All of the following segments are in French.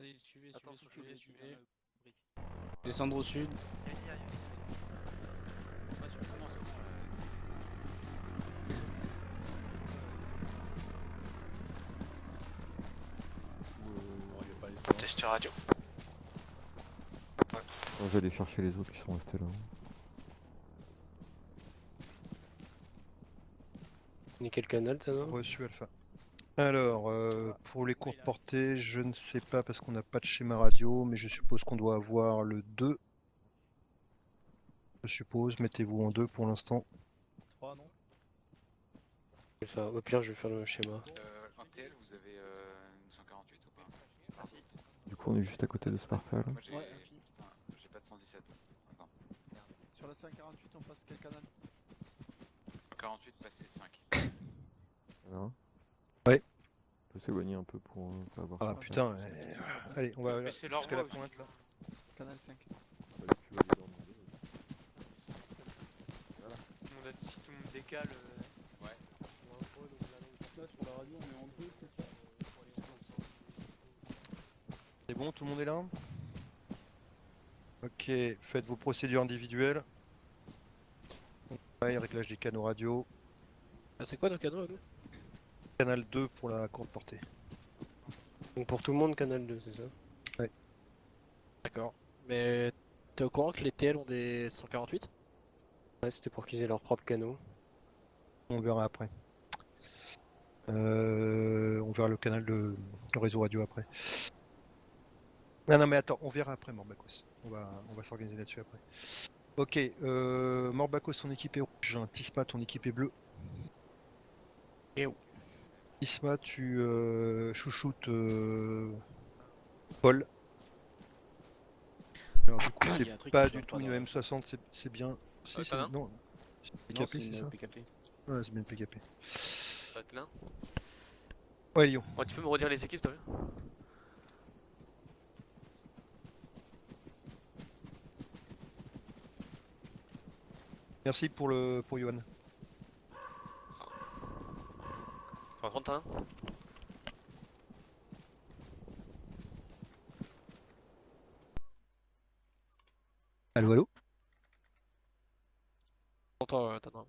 Allez, suivez, Attends, suivez, suivez. Descendre au sud. Non, c'est bon. Tester radio. Je vais aller chercher les autres qui sont restés là. Nickel canal, ça non? Reçu Alpha. Alors, pour les courtes portées, je ne sais pas parce qu'on n'a pas de schéma radio, mais je suppose qu'on doit avoir le 2. Je suppose, mettez-vous en 2 pour l'instant. 3 non? Enfin, au pire, je vais faire le schéma. En TL, vous avez une 148 ou pas? Du coup, on est juste à côté de Sparfal. Moi j'ai Ouais, j'ai pas de 117. Attends. Sur la 548, on passe quel canal? 148, passer 5. Voilà. Ouais. On peut s'éloigner un peu pour pas avoir. Ah putain, allez, on va Baissez leur jusqu'à la voix pointe là. Canal 5. Tout le monde décale. Ouais. Là, sur la radio, on est en 2, c'est ça? C'est bon, tout le monde est là? Ok, faites vos procédures individuelles. Ouais, réglage des canaux radio. Ah, c'est quoi nos canaux? Canal 2 pour la courte portée. Donc pour tout le monde, canal 2, c'est ça? Ouais. D'accord. Mais t'es au courant que les TL ont des 148? Ouais, c'était pour qu'ils aient leur propre canaux. On verra après. On verra le canal de le réseau radio après. Non mais attends, on verra après Morbacos. On va s'organiser là-dessus après. Ok, Morbacos ton équipe est rouge, Tisma ton équipe est bleue. Et où? Tisma tu chouchoutes Paul. Alors du coup Il y a un c'est truc pas qui va du tout pas une dans la- M60, c'est bien. Si pas c'est là non. C'est Non, PKP, c'est c'est une ça? PKP. Ouais, c'est bien une PKP. Là. Ouais Lyon. Oh, tu peux me redire les équipes, s'il te plaît? Merci pour Yohan. En 31. Allô allô? On entend, t'entends.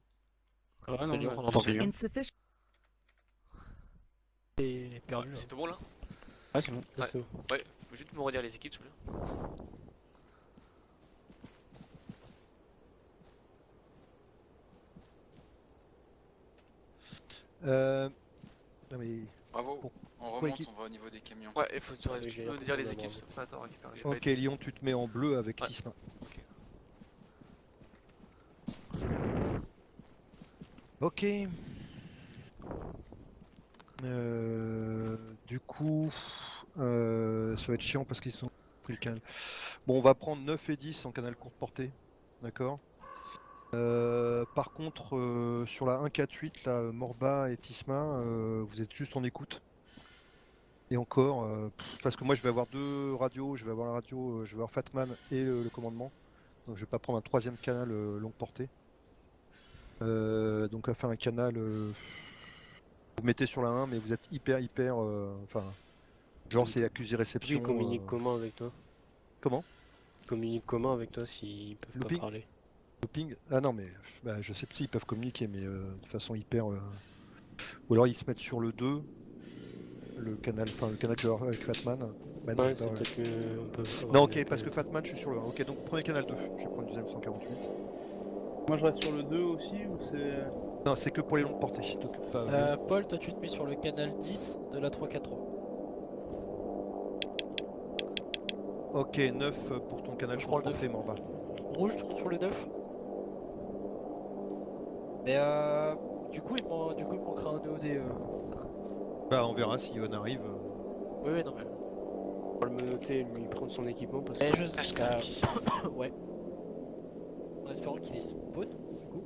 Ouais, non, Lyon, ouais, on entend c'est bien. Insufficient. T'es perdu. C'est tout bon là? Ah, c'est bon. Ouais. C'est bon. Ouais, faut juste me redire les équipes, s'il te plaît. Non mais. Bravo. Bon. On Quoi, remonte, équipe on va au niveau des camions. Ouais, il faut Ouais, Tu j'ai peux me appris dire les d'abord. équipes? Attends, récupère. Ok Lyon, tu te mets en bleu avec Ouais. Tisma. Ok. Du coup, ça va être chiant parce qu'ils ont pris le canal. Bon, on va prendre 9 et 10 en canal courte portée. D'accord. Par contre, sur la 148, là, Morba et Tisma, vous êtes juste en écoute. Et encore, parce que moi je vais avoir deux radios, je vais avoir la radio, je vais avoir Fatman et le commandement. Donc je vais pas prendre un troisième canal longue portée. Donc on va faire un canal. Vous mettez sur la 1, mais vous êtes hyper. Enfin, genre c'est accusé réception. Ils communiquent comment avec toi? Comment? Ils communiquent comment avec toi s'ils peuvent pas Looping? parler? Looping? Ah non, mais bah, je sais pas s'ils peuvent communiquer, mais de façon hyper. Ou alors ils se mettent sur le 2, le canal, enfin le canal que avec Fatman. Bah non, Ouais, j'ai pas. c'est peut-être mieux. On peut avoir Non, une ok, parce que planète. Fatman, je suis sur le 1. Ok, donc prenez canal 2. Je vais prendre le deuxième 148. Moi, je reste sur le 2 aussi, ou c'est. Non, c'est que pour les longues portées. T'occupes pas. Paul, toi tu te mets sur le canal 10 de la 343. Ok, 9 pour ton canal Je prends courte le 9. portée, Morba. Rouge, tout le monde sur le 9. Mais du coup, il me manquera un EOD. Bah, on verra si Yohan arrive. Oui, oui, non mais. On va le menotter et lui prendre son équipement parce Mais que. je sais. Ouais. En espérant qu'il est spawn, du coup.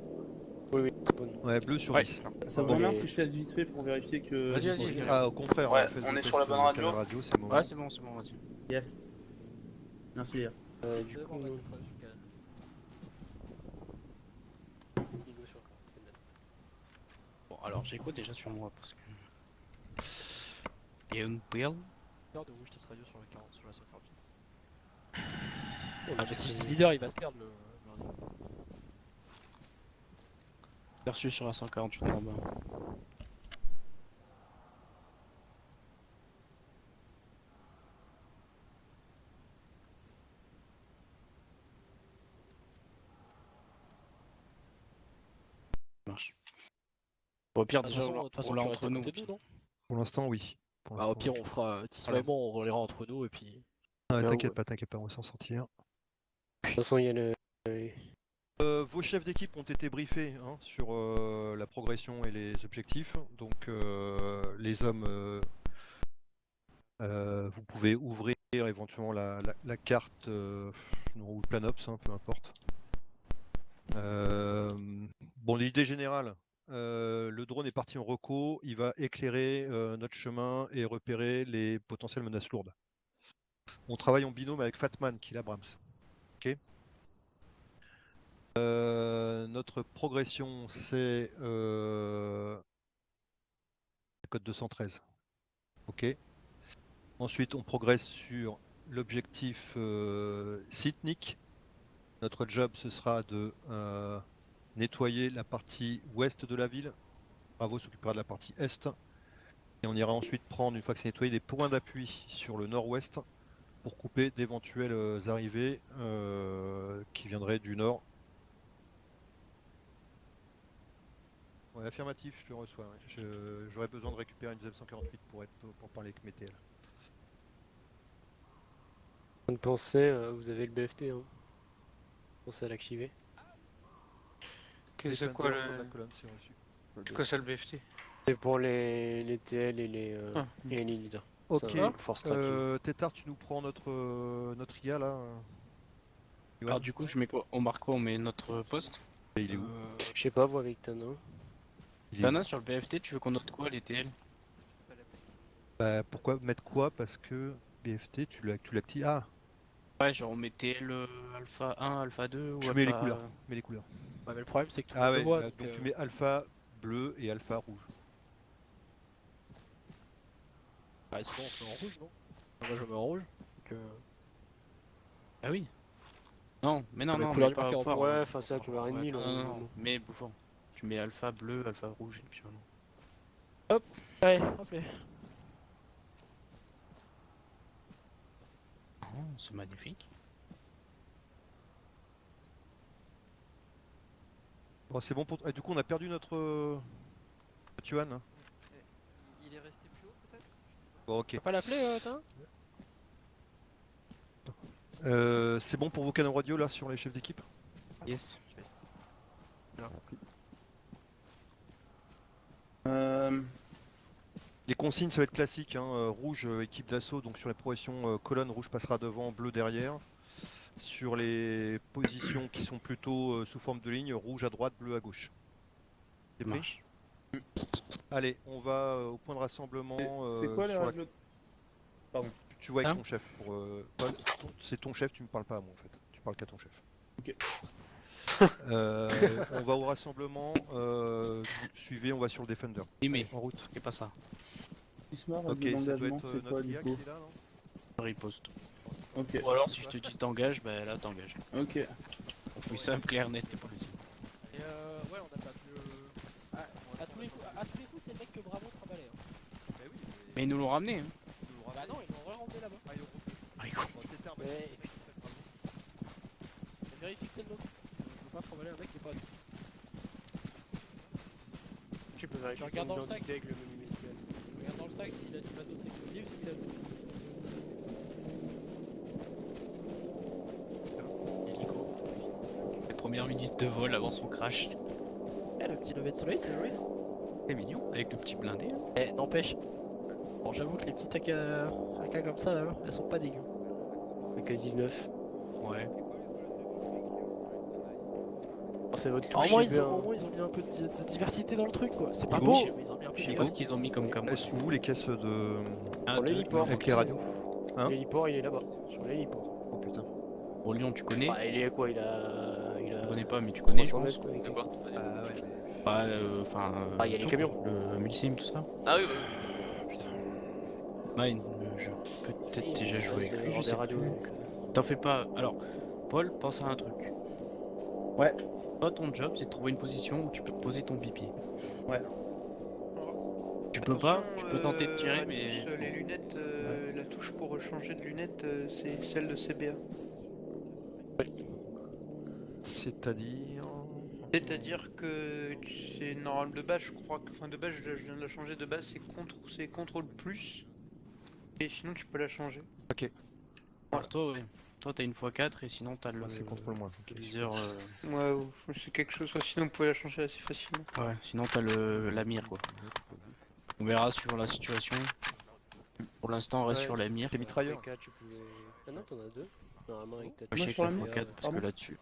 Oui, oui, spawn. Ouais, bleu sur Ouais. 10. Ça vous Bon, emmerde mais- si je teste vite fait pour vérifier que. Vas-y, j'ai vas-y, pas- viens. Ah, au contraire, Ouais, faites on le est test sur la bonne radio. canal radio, c'est le moment. Ouais, c'est bon, vas-y. Yes. Merci, les gars. Du coup, on va tester sur le canal. Hugo sur le canal. Bon, alors j'écoute déjà sur moi parce que. Il y a une pile. peur de rouge test radio sur la 40, sur la 148. On Ah a mais si tous c'est les- leader il va se perdre le radio. Perçu sur la 148 en bas. Marche. Au pire, De toute déjà, façon, on de toute façon roule tu restes à entre nous. côté de nous, non? Pour l'instant, oui. Pour Bah au l'instant, pire oui. on fera Tisma Voilà. et moi on roulera entre nous et puis. Ah, Là, t'inquiète pas, on va s'en sortir. De toute façon, il y a le. Vos chefs d'équipe ont été briefés hein, sur la progression et les objectifs. Donc les hommes, vous pouvez ouvrir éventuellement la carte ou le planops, hein, peu importe. Bon, l'idée générale, le drone est parti en reco, il va éclairer notre chemin et repérer les potentielles menaces lourdes. On travaille en binôme avec Fatman, qui est l'Abrams. Ok. Notre progression, c'est code 213. Ok. Ensuite, on progresse sur l'objectif Sitnik. Notre job, ce sera de nettoyer la partie ouest de la ville. Bravo s'occupera de la partie est. Et on ira ensuite prendre, une fois que c'est nettoyé, des points d'appui sur le nord-ouest pour couper d'éventuelles arrivées qui viendraient du nord. Ouais, affirmatif, je te reçois. Ouais. J'aurais besoin de récupérer une ZM148 pour parler avec Météel. On pensait, vous avez le BFT, hein. Pensez à l'activer. C'est quoi Defender, la le. colonne, c'est reçu. C'est quoi ça le BFT? C'est pour les TL et Ah. les leaders. Ok. C'est un force tracking. Tétard, tu nous prends notre IA là. Yoann Alors, du coup, je mets quoi? On marque quoi? On met notre poste? Et il est où Je sais pas, vous avec Tana. Il est où Tana, sur le BFT, tu veux qu'on note quoi, les TL? Bah, pourquoi mettre quoi? Parce que BFT, tu l'actives. Ah, Ouais, genre on met TL alpha 1, alpha 2 ou tu alpha... mets les couleurs. Mets les couleurs. Ouais, mais le problème c'est que tout le Ah monde ouais, le voit. donc tu mets alpha bleu et alpha rouge. Bah, sinon on se met en rouge, non? Moi je me mets en rouge. Donc, Ah oui. Non, mais non, Ah, mais non, couleur mais du pas marqueur en fort. Ouais, enfin c'est à couleur et Ouais, demie, non, là. non, non, mais bouffant. Tu mets alpha bleu, alpha rouge, et puis voilà. allez, hop là. Oh, c'est magnifique. Bon, c'est bon pour. Ah, du coup, on a perdu notre Yoann. Hein. Il est resté plus haut peut-être? Bon, ok. On va pas l'appeler, t'as? C'est bon pour vos canaux radio là sur les chefs d'équipe? Yes. Les consignes, ça va être classique. Hein. Rouge, équipe d'assaut, donc sur les progressions colonne, rouge passera devant, bleu derrière. Sur les positions qui sont plutôt sous forme de ligne, rouge à droite, bleu à gauche. C'est pris? Marche. Allez, on va au point de rassemblement. C'est quoi les sur la- règles? Pardon. Tu vois avec Hein ton chef. C'est ton chef, tu me parles pas à moi en fait. Tu parles qu'à ton chef. Ok. On va au rassemblement. Suivez, on va sur le Defender. Oui, mais En route. c'est pas ça. Ismar, Ok, règle ça doit d'engagement, être c'est quoi notre du IA coup? qui est là, non? Riposte. Ok. Ou alors si je te dis t'engages, bah là t'engages. Ok. On fait simple, clair, net et précis. Et ouais, on a pas pu. À tous les coups, c'est le mec que Bravo travaillait. Hein. Mais ils nous l'ont ramené, hein. Bah non, ils l'ont re-rentré là-bas. Ah, il est con. Mais. Vérifie que c'est le nôtre. Je veux pas travailler un mec qui est pas. Tu peux vérifier Je regarde son dans le sac. identité avec le menu mutuel. Regarde dans le sac s'il a du matos exclusif, c'est que c'est. Hélico. Les premières minutes de vol avant son crash. Eh, le petit lever de soleil, c'est vrai. C'est mignon, avec le petit blindé. Là. Eh, n'empêche. Bon, j'avoue que les petites AK comme ça, là, elles sont pas dégueu. AK 19. Ouais. Oh, c'est votre Au touche moins, bien. au moins, ils ont mis un peu de diversité dans le truc, quoi. C'est pas Hugo, beau, mais ils ont mis un peu de Je sais pas diversité. ce qu'ils ont mis comme camo. Est-ce que vous les caisses de. Un, Pour deux, l'héliport. Avec les radios? Hein L'héliport, il est là-bas. Sur l'héliport. Oh putain. Bon, Lyon, tu connais. Bah, il est quoi? Il a. Je connais pas, mais tu connais, je 300 pense. mètres, quoi, avec- De quoi? Ah ouais. Bah, enfin. Ah, il y a les tout, camions. quoi. Le Mulsim, tout ça. Ah oui, oui. Bah, jeu. Peut-être déjà joué avec Il lui, y je a sais des radios. plus. Donc, T'en fais pas. Alors, Paul, pense à un truc. Ouais. Toi, ton job, c'est de trouver une position où tu peux poser ton bipied. Ouais. Tu peux pas, Attention, tu peux tenter de tirer, Radius, mais les bon. lunettes, la touche pour changer de lunettes, c'est celle de CBA. C'est-à-dire. C'est-à-dire que c'est normal de base, je crois que, enfin de base, je viens de la changer de base, c'est contrôle plus, et sinon tu peux la changer. Alors toi, ouais. Toi, t'as une x4 et sinon t'as le Ah, c'est contrôle moins. ok. viseur. Ouais, c'est quelque chose, sinon vous pouvez la changer assez facilement. Ouais, sinon t'as la mire quoi. On verra sur la situation. Pour l'instant, on reste Ouais. sur la mire. T'es mitrailleur. PK, tu pouvais. Ah non, t'en as deux. Normalement, avec ta Pas Moi, chier sur avec la la mire, x4 parce que pardon. là-dessus.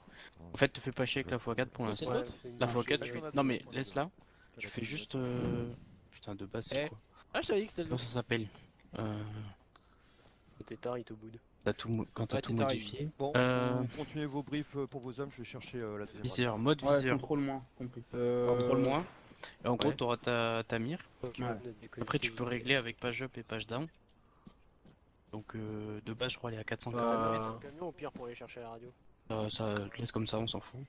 En fait, te fais pas chier avec la x4 pour Oh, c'est l'instant. l'autre. La x4, Ouais, tu. t'en as Non deux, mais t'en as deux. laisse-la. Tu fais juste. Putain, de base, c'est Eh. quoi? Ah, je t'avais dit que c'était le Comment l'autre. ça s'appelle? T'es tard, il te boude. Quand t'as Ouais, tout t'es taré. modifié. Bon, Euh, vous continuez vos briefs pour vos hommes, je vais chercher la deuxième. Viseur, mode Ouais, viseur. contrôle moins, compris. Contrôle moins. Et en gros, ouais. t'auras ta mire. Donc, Ouais. Après, tu peux régler avec page up et page down. Donc, de base, je crois, elle est à T'as 440. le dans le camion au pire pour aller chercher la radio. Ça te laisse comme ça, on s'en fout.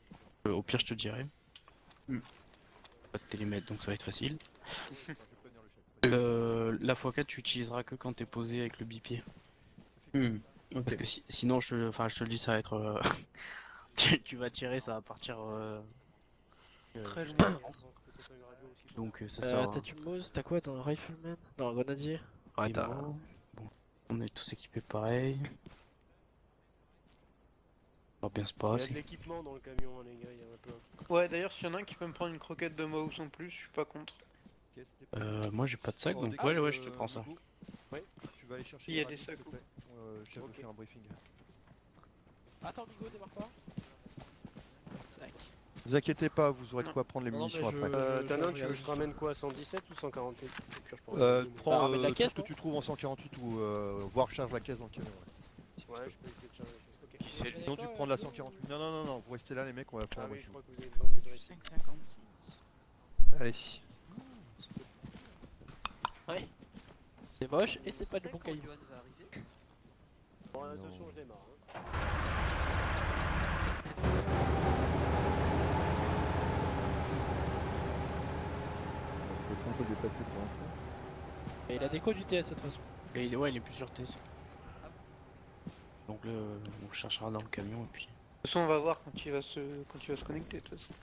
Au pire, je te dirai. Hmm. Pas de télémètre, donc ça va être facile. La x4, tu utiliseras que quand t'es posé avec le bipied. Ok. Parce que sinon, je te le dis, ça va être. Tu vas tirer, ça va partir. Très juste loin. avant. Donc, ça sert. T'as du Mose, t'as quoi? T'as un Rifleman? Non, un Grenadier? Ouais, t'as. Bon, on est tous équipés pareil. Ça va bien se Il y a passer. de l'équipement dans le camion, hein, les gars, il y en a plein. Ouais, d'ailleurs, s'il y en a un qui peut me prendre une croquette de mouse en plus, je suis pas contre. Moi, j'ai pas de sac, Bon, donc dès ouais, que, ouais, je te prends ça. Nico, tu vas aller chercher Il y a les des radios, sacs s'il te plaît. Chef veut Ok. faire un briefing. Attends, Bigo, démarre pas. Sac. Ne vous inquiétez pas, vous aurez de Non. quoi prendre les Non, non, munitions mais je- après. Tanin, tu regarde veux que je te juste. ramène quoi? 117 ou 148? Au pire, je prends Prends ramène la tout caisse, ce que non tu trouves en 148 ou voire charge la caisse dans le camion. Ouais. Ouais, je peux essayer de charger. Ok. Qui c'est lui? Sinon tu prends de la 148. Non, non, non, non, vous restez là les mecs, on va prendre Ah la oui, je voiture. crois que vous avez besoin du dressing. 5,56. Allez. Ouais. C'est moche et c'est pas du bon caillou. Bon, attention, je démarre. Hein. Je suis un peu dépassé pour l'instant. Et il a des codes du TS de toute façon. Et il est plus sur TS. Donc, on cherchera dans le camion et puis. De toute façon, on va voir quand il va se connecter, de toute façon.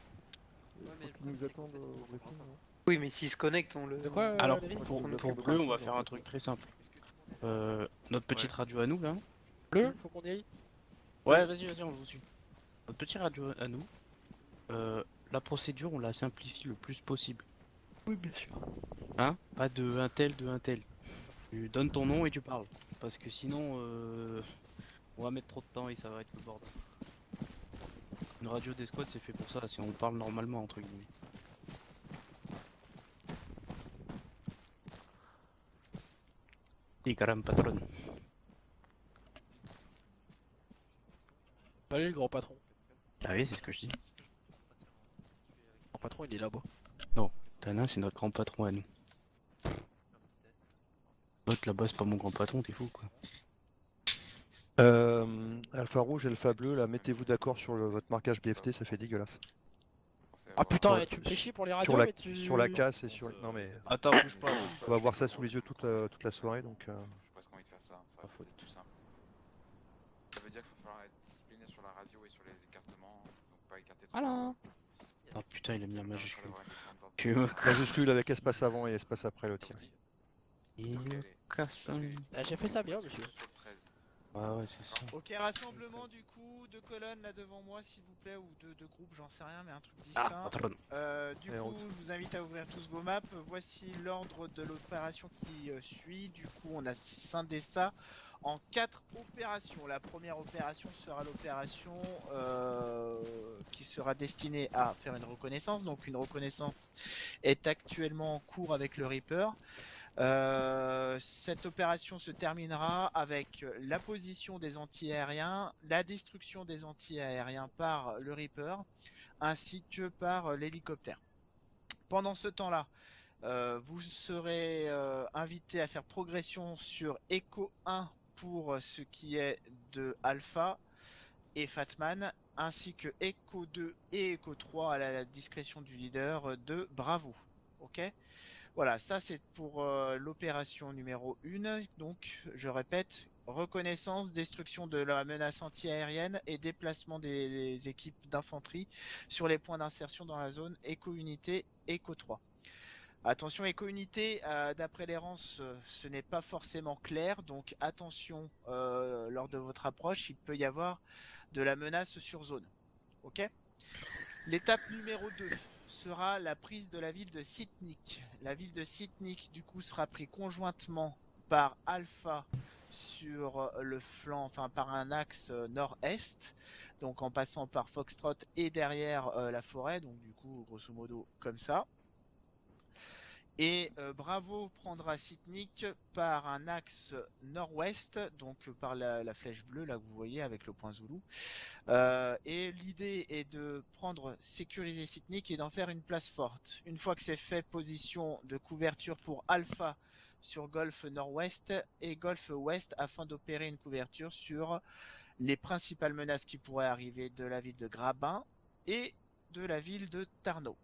Faut nous attendre au briefing, non? Oui, mais s'il se connecte, on le. De quoi Alors, David pour on bleu, on va faire un truc très simple. Notre petite radio à nous là. Bleu, faut qu'on y aille. Ouais, vas-y, on vous suit. Notre petite radio à nous. La procédure, on la simplifie le plus possible. Oui, bien sûr. Hein? Pas de un tel, de un tel. Tu donnes ton nom et tu parles. Parce que sinon, on va mettre trop de temps et ça va être le bordel. Une radio d'escouade, c'est fait pour ça, si on parle normalement, entre guillemets. Et carrément patron. Salut le grand patron. Ah oui, c'est ce que je dis. Le grand patron, il est là-bas. Tana, c'est notre grand patron à nous. L'autre là-bas, c'est pas mon grand patron, t'es fou quoi. Alpha rouge, alpha bleu, là mettez-vous d'accord sur votre marquage BFT, ça fait dégueulasse. Ah putain, Ouais. tu me fais chier pour les radios, Sur la, mais tu... sur la casse et sur. Non mais. Attends, bouge pas. On va avoir ça sous les yeux toute la soirée donc. J'ai presque envie de faire ça, ça va être tout simple. Ça veut dire qu'il va falloir être discipliné sur la radio et sur les écartements, donc pas écarter trop. Alors. Oh putain, il a mis un Il va majuscule. falloir une descente d'ordre. Tu me Majuscule avec espace avant et espace après le tir. Il Ok, me allez. casse un. Ah, j'ai fait ça bien, monsieur. Sur le 13. Ouais, c'est ça. Ok, rassemblement du coup, 2 colonnes là devant moi s'il vous plaît, ou deux groupes, j'en sais rien, mais un truc Ah, distinct. patron. Du Et en coup, je vous invite à ouvrir tous vos maps. Voici l'ordre de l'opération qui suit. Du coup, on a scindé ça en 4 opérations. La première opération sera l'opération qui sera destinée à faire une reconnaissance. Donc, une reconnaissance est actuellement en cours avec le Reaper. Cette opération se terminera avec la position des anti-aériens, la destruction des anti-aériens par le Reaper, ainsi que par l'hélicoptère. Pendant ce temps-là, Vous serez invité à faire progression sur Echo 1 pour ce qui est de Alpha et Fatman, ainsi que Echo 2 et Echo 3 à la discrétion du leader de Bravo. Ok? Voilà, ça c'est pour l'opération numéro 1. Donc, je répète, reconnaissance, destruction de la menace anti-aérienne et déplacement des équipes d'infanterie sur les points d'insertion dans la zone Echo-Unité, Echo 3. Attention, Echo-Unité, d'après l'errance, ce n'est pas forcément clair, donc attention lors de votre approche, il peut y avoir de la menace sur zone. Ok? L'étape numéro 2 sera la prise de la ville de Sitnik. La ville de Sitnik, du coup, sera prise conjointement par Alpha sur le flanc, enfin par un axe nord-est, donc en passant par Foxtrot et derrière la forêt, donc du coup, grosso modo, comme ça. Et Bravo prendra Sitnik par un axe nord-ouest, donc par la flèche bleue, là que vous voyez avec le point Zulu. Et l'idée est de sécuriser Sitnik et d'en faire une place forte. Une fois que c'est fait, position de couverture pour Alpha sur Golfe Nord-Ouest et Golfe Ouest afin d'opérer une couverture sur les principales menaces qui pourraient arriver de la ville de Grabin et de la ville de Tarnów.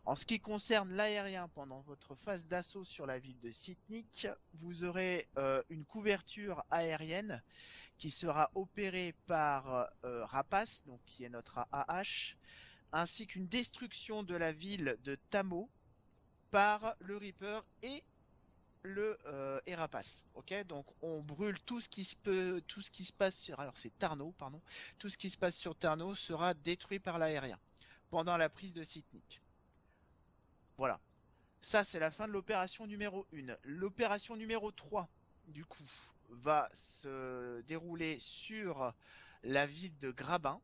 En ce qui concerne l'aérien, pendant votre phase d'assaut sur la ville de Sitnik, vous aurez une couverture aérienne qui sera opérée par Rapace, donc qui est notre AH, ainsi qu'une destruction de la ville de Tamo par le Reaper et le Rapace. Ok, donc on brûle tout ce qui se passe sur, alors c'est Tarnów, pardon, tout ce qui se passe sur Tarnów sera détruit par l'aérien pendant la prise de Sitnik. Voilà. Ça, c'est la fin de l'opération numéro 1. L'opération numéro 3, du coup, va se dérouler sur la ville de Grabin.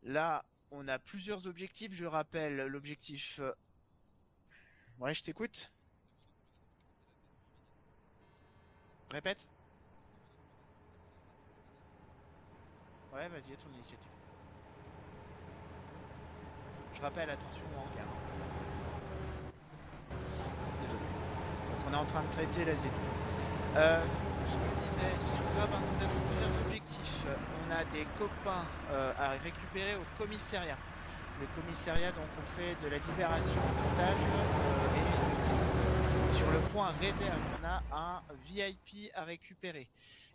Là, on a plusieurs objectifs. Je rappelle l'objectif... Ouais, je t'écoute. Répète. Ouais, vas-y, à ton initiative. Je rappelle, attention au hangar. Désolé. Donc, on est en train de traiter la Z. Je disais, sur Grabin, nous avons plusieurs objectifs. On a des copains à récupérer au commissariat. Le commissariat, donc on fait de la libération otage et sur le point réserve, on a un VIP à récupérer.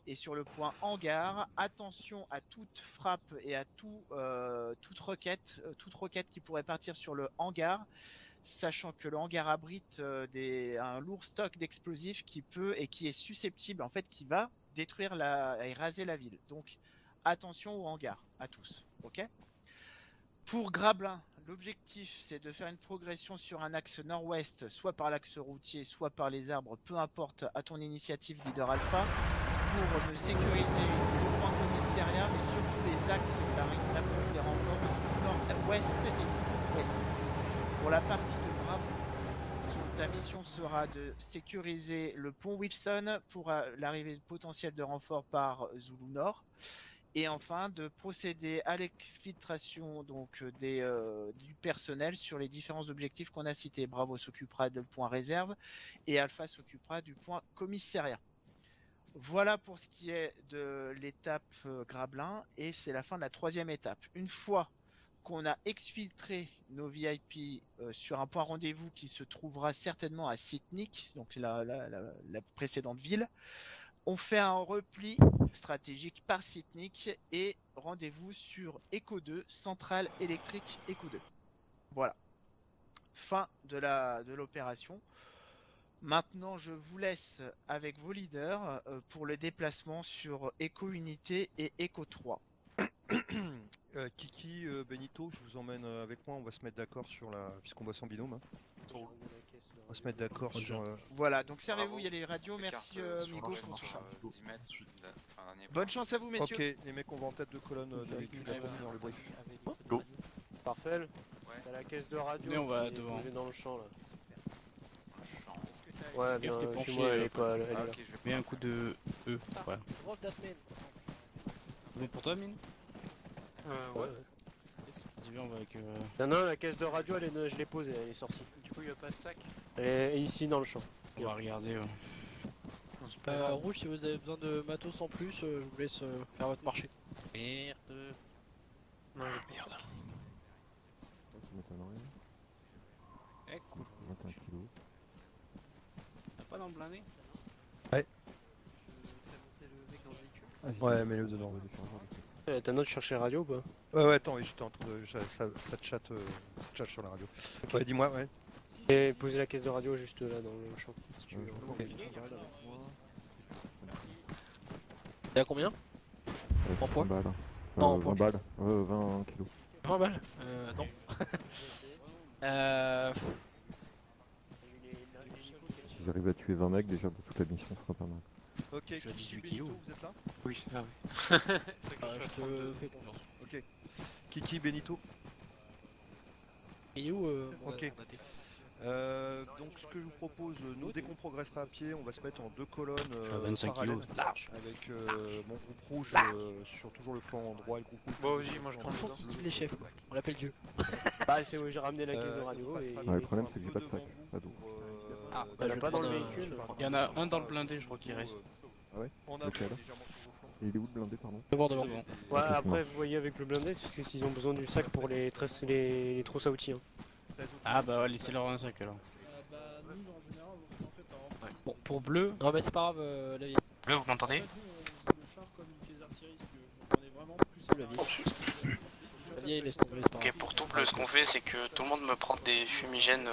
Et sur le point hangar, attention à toute frappe et à toute requête qui pourrait partir sur le hangar, sachant que le hangar abrite un lourd stock d'explosifs qui peut et qui est susceptible, en fait, qui va détruire et raser la ville. Donc attention au hangar, à tous, ok? Pour Grablin, l'objectif c'est de faire une progression sur un axe nord-ouest, soit par l'axe routier, soit par les arbres, peu importe, à ton initiative leader alpha, pour me sécuriser le point commissariat, mais surtout les axes de l'approche des renforts de nord-ouest et ouest. Pour la partie de Bravo, ta mission sera de sécuriser le pont Wilson pour l'arrivée potentielle de renforts par Zulu Nord. Et enfin, de procéder à l'exfiltration donc du personnel sur les différents objectifs qu'on a cités. Bravo s'occupera du point réserve et Alpha s'occupera du point commissariat. Voilà pour ce qui est de l'étape Grablin et c'est la fin de la 3e étape. Une fois qu'on a exfiltré nos VIP sur un point rendez-vous qui se trouvera certainement à Sitnik, donc la précédente ville, on fait un repli stratégique par Sitnik et rendez-vous sur Echo 2, centrale électrique Echo 2. Voilà. Fin de l'opération. Maintenant, je vous laisse avec vos leaders pour le déplacement sur Echo Unité et Echo 3. Kiki, Benito, je vous emmène avec moi, on va se mettre d'accord sur la... puisqu'on bosse en binôme. Hein. On va se mettre d'accord sur... Voilà, donc servez-vous, il y a les radios, merci Migo pour tout ça. Bonne chance à vous messieurs. Ok, les mecs on va en tête de colonne de véhicule à dans le brief. Go. Parfait. T'as la caisse de radio. Mais on va devant. Dans le champ là. Est-ce que t'as- Ouais, bien, t'es chez penché, moi elle est pas, elle est Ah, là. ok, je vais Mets un coup de E. Voilà. Drop d'admin. Bon pour toi, Mine? Ouais. Dis bien, on va avec. Non, non, la caisse de radio, je l'ai posée, elle est sortie. Du coup, il n'y a pas de sac. Et ici dans le champ. On va regarder. Rouge, si vous avez besoin de matos en plus, je vous laisse faire votre marché. Merde. Non, Merde. Ça m'étonnerait. Eh, 21 kilos. T'as pas dans le blindé? Ouais. T'as monté le mec dans le véhicule? Ah, Ouais, mets-le dedans. T'as note chercher radio ou pas? Ouais, attends, oui, j'étais en train de. Ça chatte sur la radio. Ouais, dis-moi, ouais. Et poser la caisse de radio juste là dans le champ. Si tu veux. T'es à combien? En poids? 20 balles. Non, en 20 poids. balles. 20 kilos. 20 balles? Non. Si j'arrive à tuer 20 mecs, déjà pour toute la mission, ce sera pas mal. Ok, Je suis à Kiki 18 Benito, kilos. vous êtes là? Oui, ah oui. Je te fais confiance. Ok. Kiki Benito. Il est où mon Ok. mon AT? Donc ce que je vous propose, nous dès qu'on progressera à pied, on va se mettre en deux colonnes Je suis à 25 parallèles, kilos. Large. avec mon groupe rouge sur toujours le flanc droit et le groupe rouge. Bon, sur vas-y, moi je le prends flanc le Qui dedans. kiffe les chefs, quoi. On l'appelle Dieu. Bah c'est où j'ai ramené la caisse de on radio passera et... du Ouais, le coup problème, un c'est que j'ai peu pas de sac devant à dos. vous pour, Ah, Bah, je pas dans le prends véhicule. Il y en a un dans le blindé, je crois qu'il reste. Ah ouais? en avant Lequel? légèrement sur vos flancs. Et il est où le blindé, pardon? devant. Ouais, Ok, ça après marche. vous voyez avec le blindé, c'est parce que s'ils ont besoin du sac pour les trousses à outils. Hein. Ah bah ouais, laissez-leur un sac alors. Bah, nous, en général, en fait, en Bon, pour bleu. Non, mais c'est pas grave, la vie. Bleu, vous m'entendez? fait, nous, on le charge comme une caisse d'artillerie, si tu veux. Donc, on est vraiment plus La vie. La vie, laisse tomber, c'est pas Ok, grave. pour tout bleu, ce qu'on fait, c'est que tout le monde me prend des fumigènes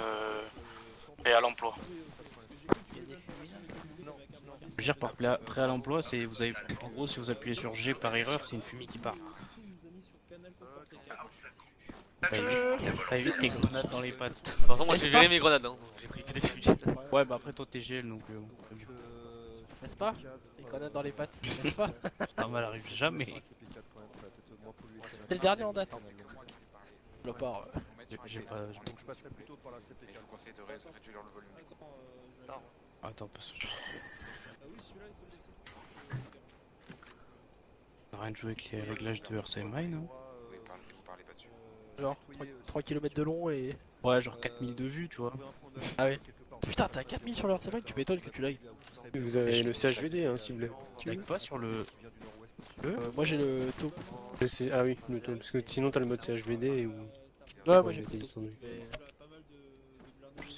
prêts à l'emploi. Je veux dire par prêt à l'emploi, c'est vous avez en gros si vous appuyez sur G par erreur, c'est une fumée qui part. Ça évite les grenades dans les pattes. De toute façon, moi N'est-ce j'ai pas viré mes grenades, hein. J'ai pris que des fumigènes. Ouais bah après toi t'es GL donc N'est-ce pas? Les grenades dans les pattes, n'est-ce pas? ça mal arrive jamais. C'est le dernier en date. Hein. Le part. J'ai pas. Donc je passerai plutôt par la Mais CP4. je vous conseille de réduire le volume. Attends parce que. On a rien de jouer avec les réglages de RCMI non? Vous parlez pas dessus. Genre 3 km de long et. Ouais genre 4000 de vue tu vois. Ah ouais. Putain, t'as 4000 sur le RC5, tu m'étonnes que tu l'aies. Vous avez le CHVD hein, si vous voulez. Tu lag pas sur le. Moi j'ai le taux. Ah oui, le taux, parce que sinon t'as le mode CHVD ou... Ouais, moi j'ai été le taux. descendu.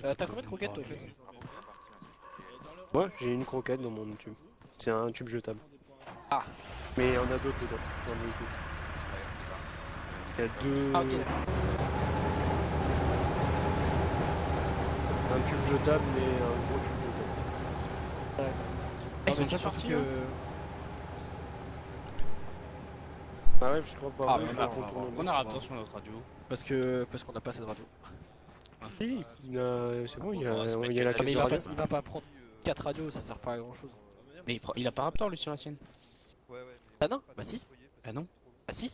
T'as combien de croquettes toi en fait? Moi j'ai une croquette dans mon tube. C'est un tube jetable. Ah. Mais il y en a d'autres dedans, dans le véhicule. Il y a deux... Ah ok d'accord. Un tube jetable et un gros tube jetable. Ils Non, sont mais c'est tous sortis, surtout que... Ah ouais, je crois pas. Ah, ouais, mais je là, crois qu'on tourne on a rapport sur notre radio. Parce qu'on a pas assez de radio. Si, c'est bon, il y a, On va se il y a la mettre Ah, mais caisse de radio. il va pas prendre 4 radios, ça sert pas à grand chose. Mais il a pas Raptor lui sur la sienne. Ah non? Bah si. Ah non. Ah si.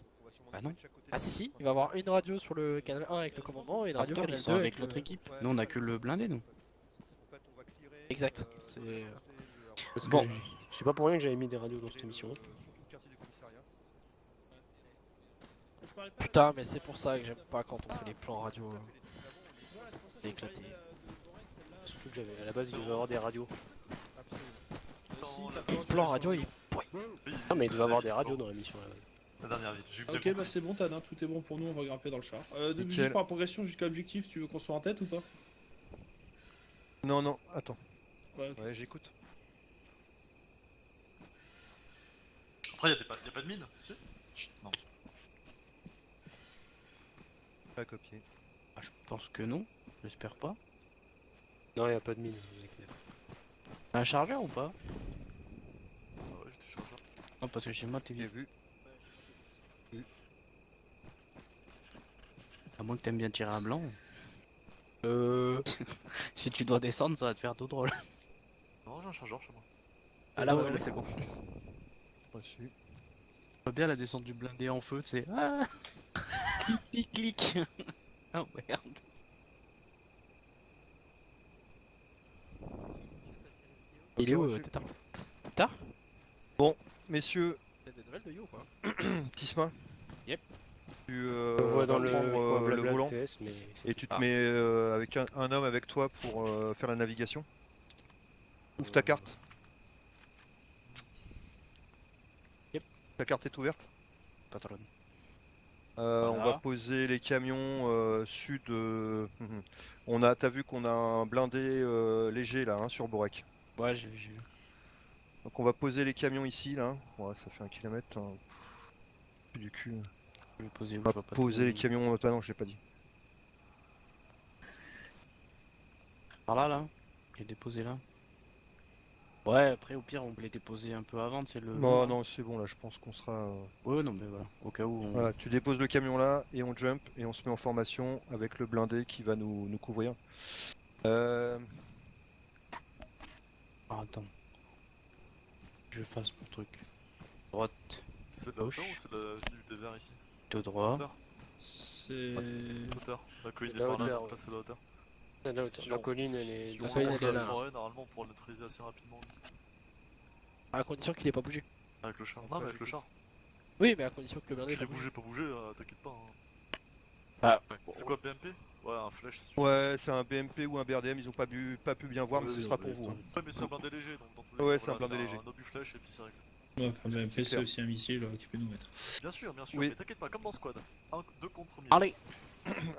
Ah non. Ah si. Il va avoir une radio sur le canal 1 avec le commandement et une radio Raptor canal ils 2 sont avec l'autre équipe. Nous on a que le blindé nous. Exact. C'est... Parce que Bon. c'est pas pour rien que j'avais mis des radios dans cette émission. Putain, mais c'est pour ça que j'aime pas quand on fait les plans radio. C'est éclaté. Surtout que j'avais à la base il devait y avoir des radios. Le plan radio il est pourri. Ah mais il devait y avoir des radios dans la mission là. La dernière vie. Ok, bah c'est bon, Tana, tout est bon pour nous, on va grimper dans le char. Nickel. Juste par progression jusqu'à l'objectif, tu veux qu'on soit en tête ou pas? Non, non, attends. Ouais, ok. Ouais, j'écoute. Après, y'a pas de mine? Si? Chut, non. Pas copié. Ah, je pense que non. J'espère pas. Non, il y a pas de mine. vous inquiétez pas. T'as un chargeur ou pas? Ouais, j'étais chargeur. Non parce que chez moi t'es J'ai vite. vu. À moins que t'aimes bien tirer à blanc. Si tu dois descendre ça va te faire tout drôle. Non, j'ai un chargeur chez moi. Ah là, ouais, ouais, là, c'est bon. Reçu. Je vois bien la descente du blindé en feu, c'est ah clic clic clic. Oh merde. Il est où Tétard? Bon, messieurs, T'as des nouvelles de Yo ou quoi? Tisma. Yep. Tu Je le vois vas dans le prendre coin le blabla volant TS, mais c'est et tu te mets avec un homme avec toi pour faire la navigation. Ouvre ta carte. Yep. Ta carte est ouverte. Patron. On va poser les camions sud. T'as vu qu'on a un blindé léger là sur Borek. Ouais, j'ai vu. Donc on va poser les camions ici là. Ouais, ça fait 1 kilomètre. Du cul. Je vais poser où On je va vois pas poser trop. les camions. Ah non, je l'ai pas dit. Par là, là. J'ai déposé là. Ouais, après, au pire, on peut les déposer un peu avant, c'est le. Non, non, c'est bon là. Je pense qu'on sera. Ouais, non, mais voilà. Au cas où. Voilà, tu déposes le camion là et on jump et on se met en formation avec le blindé qui va nous couvrir. Ah, attends. Je fasse mon truc. Droite. C'est de la hauteur ou c'est de des verts ici? De droit. Hauteur. C'est. Hauteur. La colline De est la par là, hauteur, donc ouais. là c'est de la hauteur. La colline, elle est Si de on colline, longe elle est la là. forêt, normalement on pourra le neutraliser assez rapidement. À condition qu'il ait pas bougé. Avec le char. Non, mais avec le char. Oui, mais à condition que le blindé Je ait l'ai pas bougé, pas bougé, t'inquiète pas. Hein. Ah, Bon, c'est quoi BMP? Ouais, un flèche, c'est suffisant. Ouais, c'est un BMP ou un BRDM, ils ont pas pu bien voir, mais ce sera pour vous. Hein. Ouais, mais c'est un blindé léger, donc dans tous les Ouais, cas, c'est un blindé c'est léger. un obus flèche et puis c'est réglé. Ouais, enfin, BMP, c'est clair. aussi un missile qui peut nous mettre. Bien sûr, Oui. mais t'inquiète pas, comme dans Squad. 2 contre 1000. allez.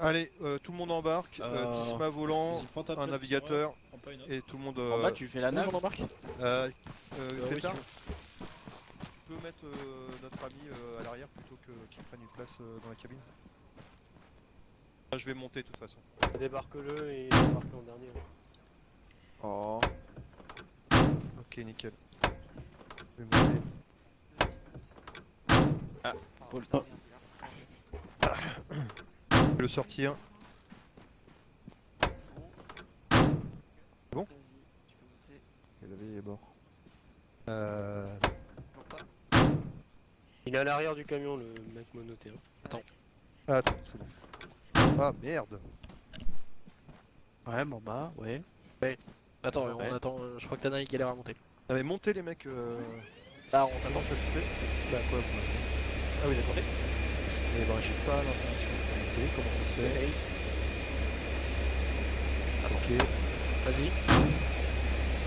Allez, tout le monde embarque, Tisma volant, Vas-y, prends ta un place, navigateur prends pas une autre. et tout le monde. En bas, tu fais la nave. J'en embarque. Crétin, oui, tu peux mettre notre ami à l'arrière plutôt qu'il prenne une place dans la cabine. Ah, je vais monter de toute façon. Débarque-le et débarque-le en dernier. Oh. Ok, nickel. Je vais monter. Paul. Je vais le sortir. Bon. Et la veille est mort. Il est à l'arrière du camion, le mec monoté. Hein. Attends, c'est bon. Ah merde. Ouais, bon bah, ouais. Attends, Ouais. on attend. Je crois que t'as qui galère à monter. Non mais montez les mecs. Là, on t'attend. Ça se fait. Bah quoi vous m'attendez. Ah oui, d'accord. Eh ben j'ai pas l'information pour monter, comment ça se fait. Ok. Vas-y.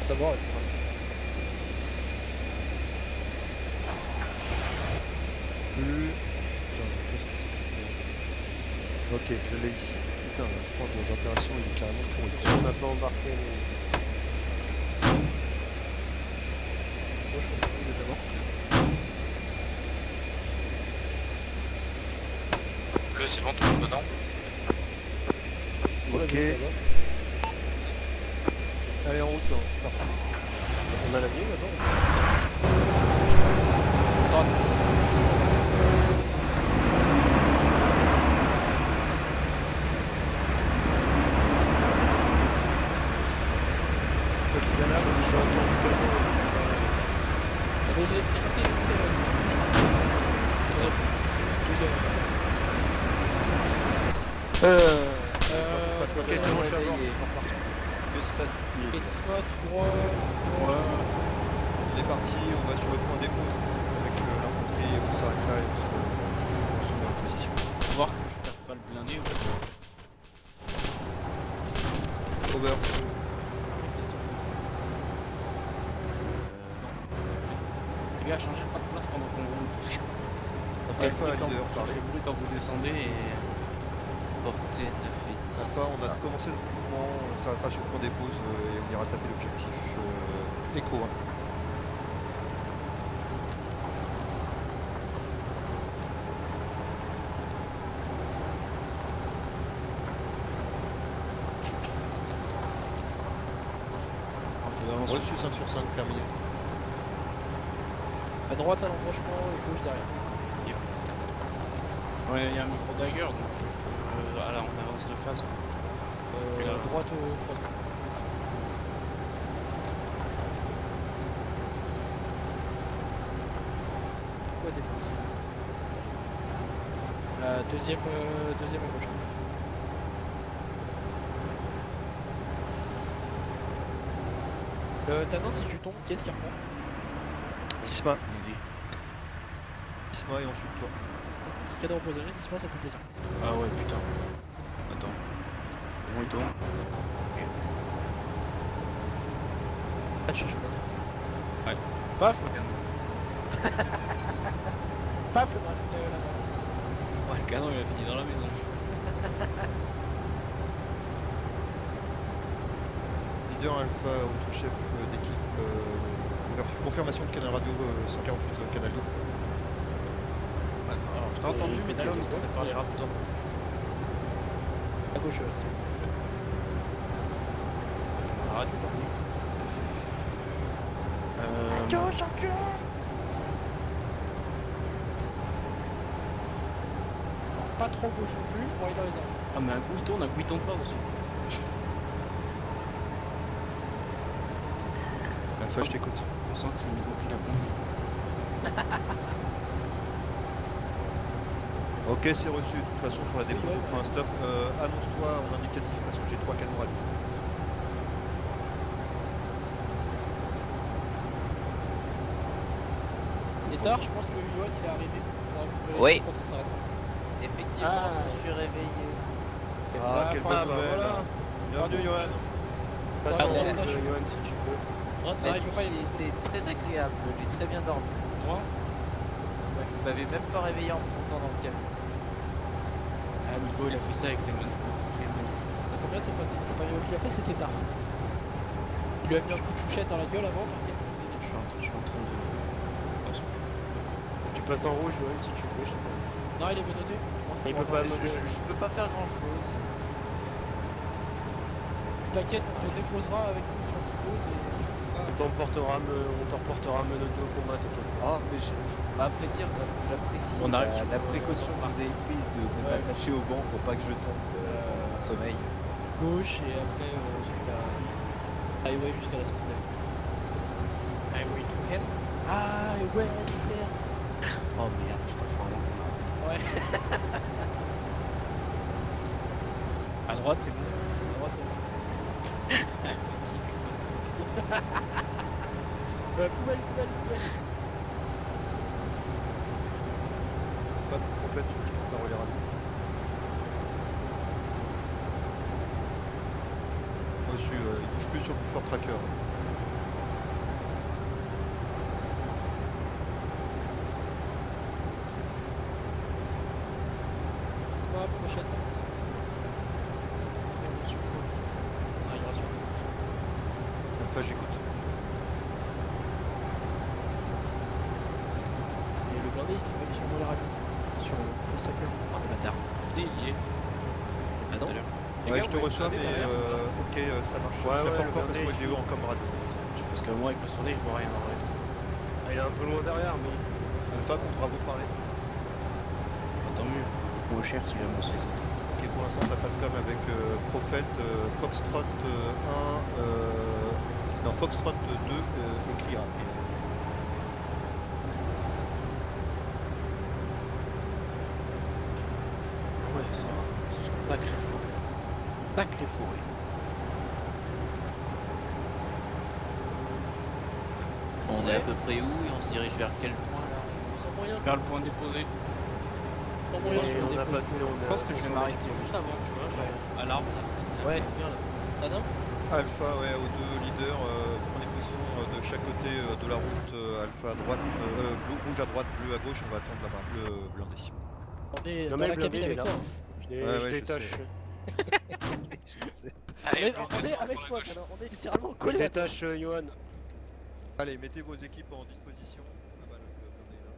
D'abord, Putain, qu'est-ce que c'est? Ok, je l'ai ici. Putain, je crois que l'opération il est carrément pourri. On n'a pas embarqué, mais... moi je comprends vous êtes d'abord. Bleu, c'est bon, tout le monde dedans? Ok. Allez en route, hein, c'est parti. On a l'avion maintenant. Toi qui viens là, je entends le camion. Ok, c'est bon, je suis à bord. Que se passe-t-il? On est parti, on va sur le point dépose avec l'infanterie, on s'arrête là et on se met en position. Faut voir que je perds pas le blindé ou pas. Over. Les gars, changez pas de place pendant qu'on roule. Parce que ça fait, Alpha, bruit quand, leader, ça parlez. fait bruit quand vous descendez et. Portée 9 et 10. Alpha, on a commencé le mouvement, on s'arrêtera sur le point dépose et on ira taper l'objectif écho. Hein. Un peu d'avance. Reçu 5 sur 5 terminé. À droite à l'embranchement et gauche derrière. Ouais, il y a un micro dagger donc je peux. Là, on avance de face. Et là, Droite au croisement. Ouais, dépose. La deuxième à gauche. Tanin, si tu tombes, qu'est-ce qui reprend? Tisma, une idée. Tisma et ensuite toi. cadeau empoisonné, si c'est pas, ça fait plaisir. Ah ouais, putain. Attends. Bon, il tourne. Patch, je Ouais. Paf, le canon. Paf, le bras de l'avance. Ouais, le canon, il a fini dans la maison. Leader Alpha, auto-chef d'équipe, confirmation de canal radio 148 canal 2. Alors, je t'ai entendu, mais là, on entendait parler rapidement. À gauche, c'est bon. La radio, par contre. Pas trop gauche non plus pour aller dans les arbres. Ah, mais un coup il tourne pas aussi. Alpha, je t'écoute. On sent que c'est Migo qui l'a bon. Ok, c'est reçu. De toute façon, sur la dépôt, on fera un stop. Annonce-toi en indicatif parce que j'ai 3 canons radio. Il est tard, je pense que Yoann il est arrivé. Oui. Quand on s'arrêtera. Effectivement, je me suis réveillé. Ah, quelle bonne nouvelle. Bienvenue, Johan. Passe en rouge, Yoann, si tu peux. Il était très agréable, j'ai très bien dormi. Moi Vous m'avez même pas réveillé en me montant dans le camion. Ah, Nico, il a fait ça avec ses mains. Attends bien, c'est pas Yoann qui l'a fait, c'était tard. Il lui a mis un coup de chouchette dans la gueule avant, par contre. Je suis en train de... Tu passes en rouge, Yoann, si tu veux, je sais pas. Non, il est menotté. Je pense Il qu'il peut pas va- modérer. Je peux pas faire grand chose. T'inquiète, on te déposera avec nous sur le pause et On t'en reportera menotté au combat, t'inquiète pas. Oh, mais après dire, j'apprécie On arrive sur la précaution que vous avez prise de m'attacher au banc pour pas que je tombe en sommeil. gauche et après suite à highway jusqu'à la sortie. Highway to hell. Ah ouais, merde. Oh merde, putain, faut vraiment qu'on arrête. Ouais. À droite, c'est bon. À droite, c'est bon. Poubelle. Pas de prophète, je tente un relais radio. Reçu, il bouge plus sur le Ford Tracker. Sisma, prochaine note. On arrivera sur Alpha, j'écoute. Et le blindé, il s'est pas mis sur moi la radio. Sur le Full Stacker. Ah, le bâtard. Il y est. Ah non. Ouais, je te reçois, mais ok, ça marche. Ouais, Je t'attends ouais, encore parce regardez, que vidéo en com radio. Parce que moi, avec le soleil, je vois rien en vrai. Ah, il est un peu loin derrière, mais... Alpha, on pourra vous parler. Tant mieux. Moins cher si jamais on se les autres. Ok, pour l'instant, t'as pas de com avec Prophet, Foxtrot 1, non, Foxtrot 2 écrit A. Ouais, ça va. Sacré fou. Sacré fou, oui. On est à peu près où et on se dirige vers quel point là? Sans moyen. Vers le point déposé. Sans moyen sur on le a dépôt. passé, on Je pense que je vais m'arrêter juste avant, tu vois, genre à l'arbre. Ouais, c'est bien là. Ah non. Alpha, ouais, aux deux leaders, prenez position de chaque côté de la route. Alpha à droite, rouge à droite, bleu à gauche, on va attendre là-bas, bleu blindé. On est Non, dans mais la le blindé, cabine il est avec là. toi. Ouais, Je je détache. On est avec toi, Canon. On est littéralement Je collés à toi. détache, Yoann. Allez, mettez vos équipes en disposition. Ah bah, le blindé est là.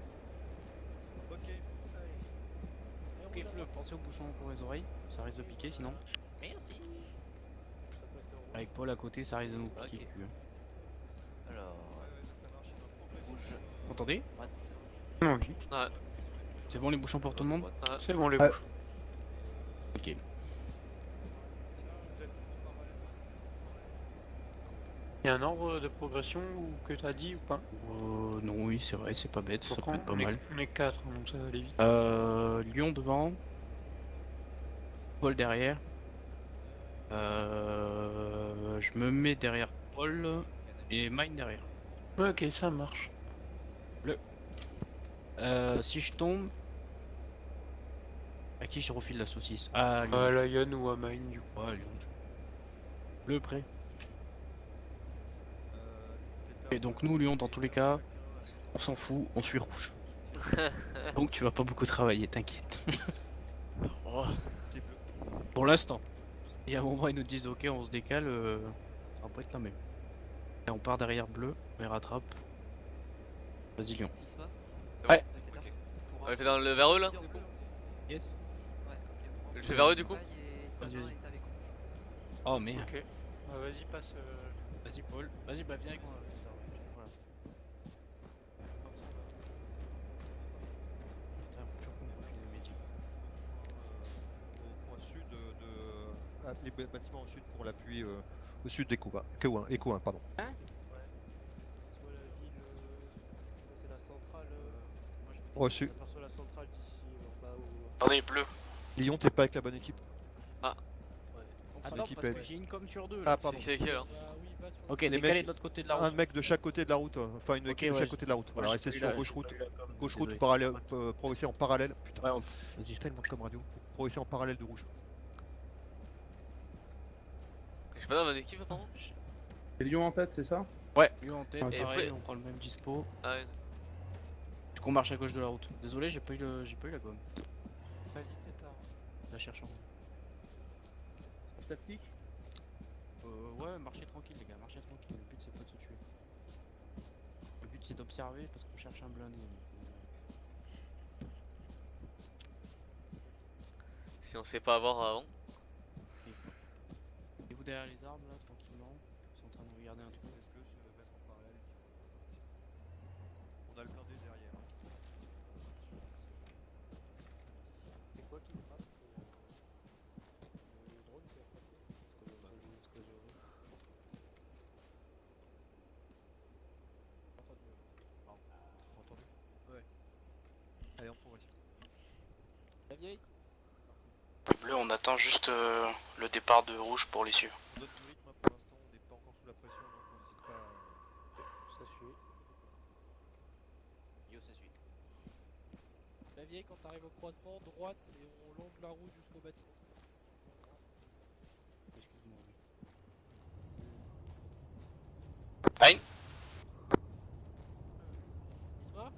Ok. Ok, bleu, pensez aux bouchons pour les oreilles. Ça risque de piquer sinon. Merci. Avec Paul à côté, ça risque de nous piquer. Ok. Alors, rouge, Vous entendez? droite, Non, oui. C'est bon les bouchons pour tout le monde? C'est bon les bouches. Ok. Il y a un ordre de progression ou que t'as dit ou pas? Non, oui, c'est vrai, c'est pas bête, ça peut être pas on est, mal. on est 4, donc ça va aller vite. Lyon devant. Paul derrière. Je me mets derrière Paul et Mine derrière. Ok, ça marche. Si je tombe, qui je refile la saucisse? Ah, Lyon. À Lyon ou à Mine du coup. Ouais, Lyon. Bleu prêt. Et donc nous, Lyon, dans tous les cas, on s'en fout, on suit rouge. Donc tu vas pas beaucoup travailler, t'inquiète. Oh. Pour l'instant. Et à un moment ils nous disent ok on se décale, ça va pas être la même. Et on part derrière bleu, on les rattrape. Vas-y Lyon. Ouais. On le fait dans le vers eux là? Yes. Je le fais vers eux du coup? Vas-y, vas-y. Oh merde. Ok. Vas-y, passe. Vas-y Paul. Vas-y bah viens avec moi. Voilà. Putain, faut toujours qu'on profile les médics. Au point sud de. Les bâtiments au sud pour l'appui au sud d'Eco 1, Eco 1, pardon. Soit la ville. C'est la centrale. Parce que moi Au sud. j'aperçois la centrale d'ici en bas au. Attendez, bleu. Lyon, t'es pas avec la bonne équipe. Ah. Attends L'équipe parce que est- j'ai une com sur deux. Ah, Là. pardon. C'est lequel là? Ok, Les décalé mecs- de l'autre côté de la route. Un mec de chaque côté de la route, enfin une Ok, équipe de ouais, chaque côté de la route. Voilà, j'ai restez pas eu sur la- gauche j'ai route, pas eu la com, gauche route désolé. parallèle, progresser en parallèle. Putain, Ouais, vas-y. tellement de com radio. Progresser en parallèle de rouge. Je suis pas dans ma équipe apparemment? C'est Lyon en tête, c'est ça? Ouais, Lyon en tête, Ok. pareil, Et on prend le même dispo. Ah ouais. Du coup on marche à gauche de la route. Désolé, j'ai pas eu la gomme. Vas-y, t'es tard. La cherchant. Tactique? Ouais, marchez tranquille les gars, marchez tranquille. Le but c'est pas de se tuer. Le but c'est d'observer parce qu'on cherche un blindé. Si on se fait pas avoir avant. Et vous derrière les arbres là, tranquillement. Ils sont en train de regarder un truc. On a le blindé derrière. C'est quoi qui frappe? Le drone qui a frappé? Parce qu'on est en train de jouer jusqu'à 0. Entendu. Ouais. Allez, on progresse. La vieille. Bleu, on attend juste le départ de rouge pour les suivre. On donne du rythme hein, pour l'instant, on n'est pas encore sous la pression, donc on n'hésite pas à... Ça suit. Yo, ça suit. La vieille, quand t'arrives au croisement, droite et on longe la route jusqu'au bâtiment. Excuse-moi. Fine. Isma?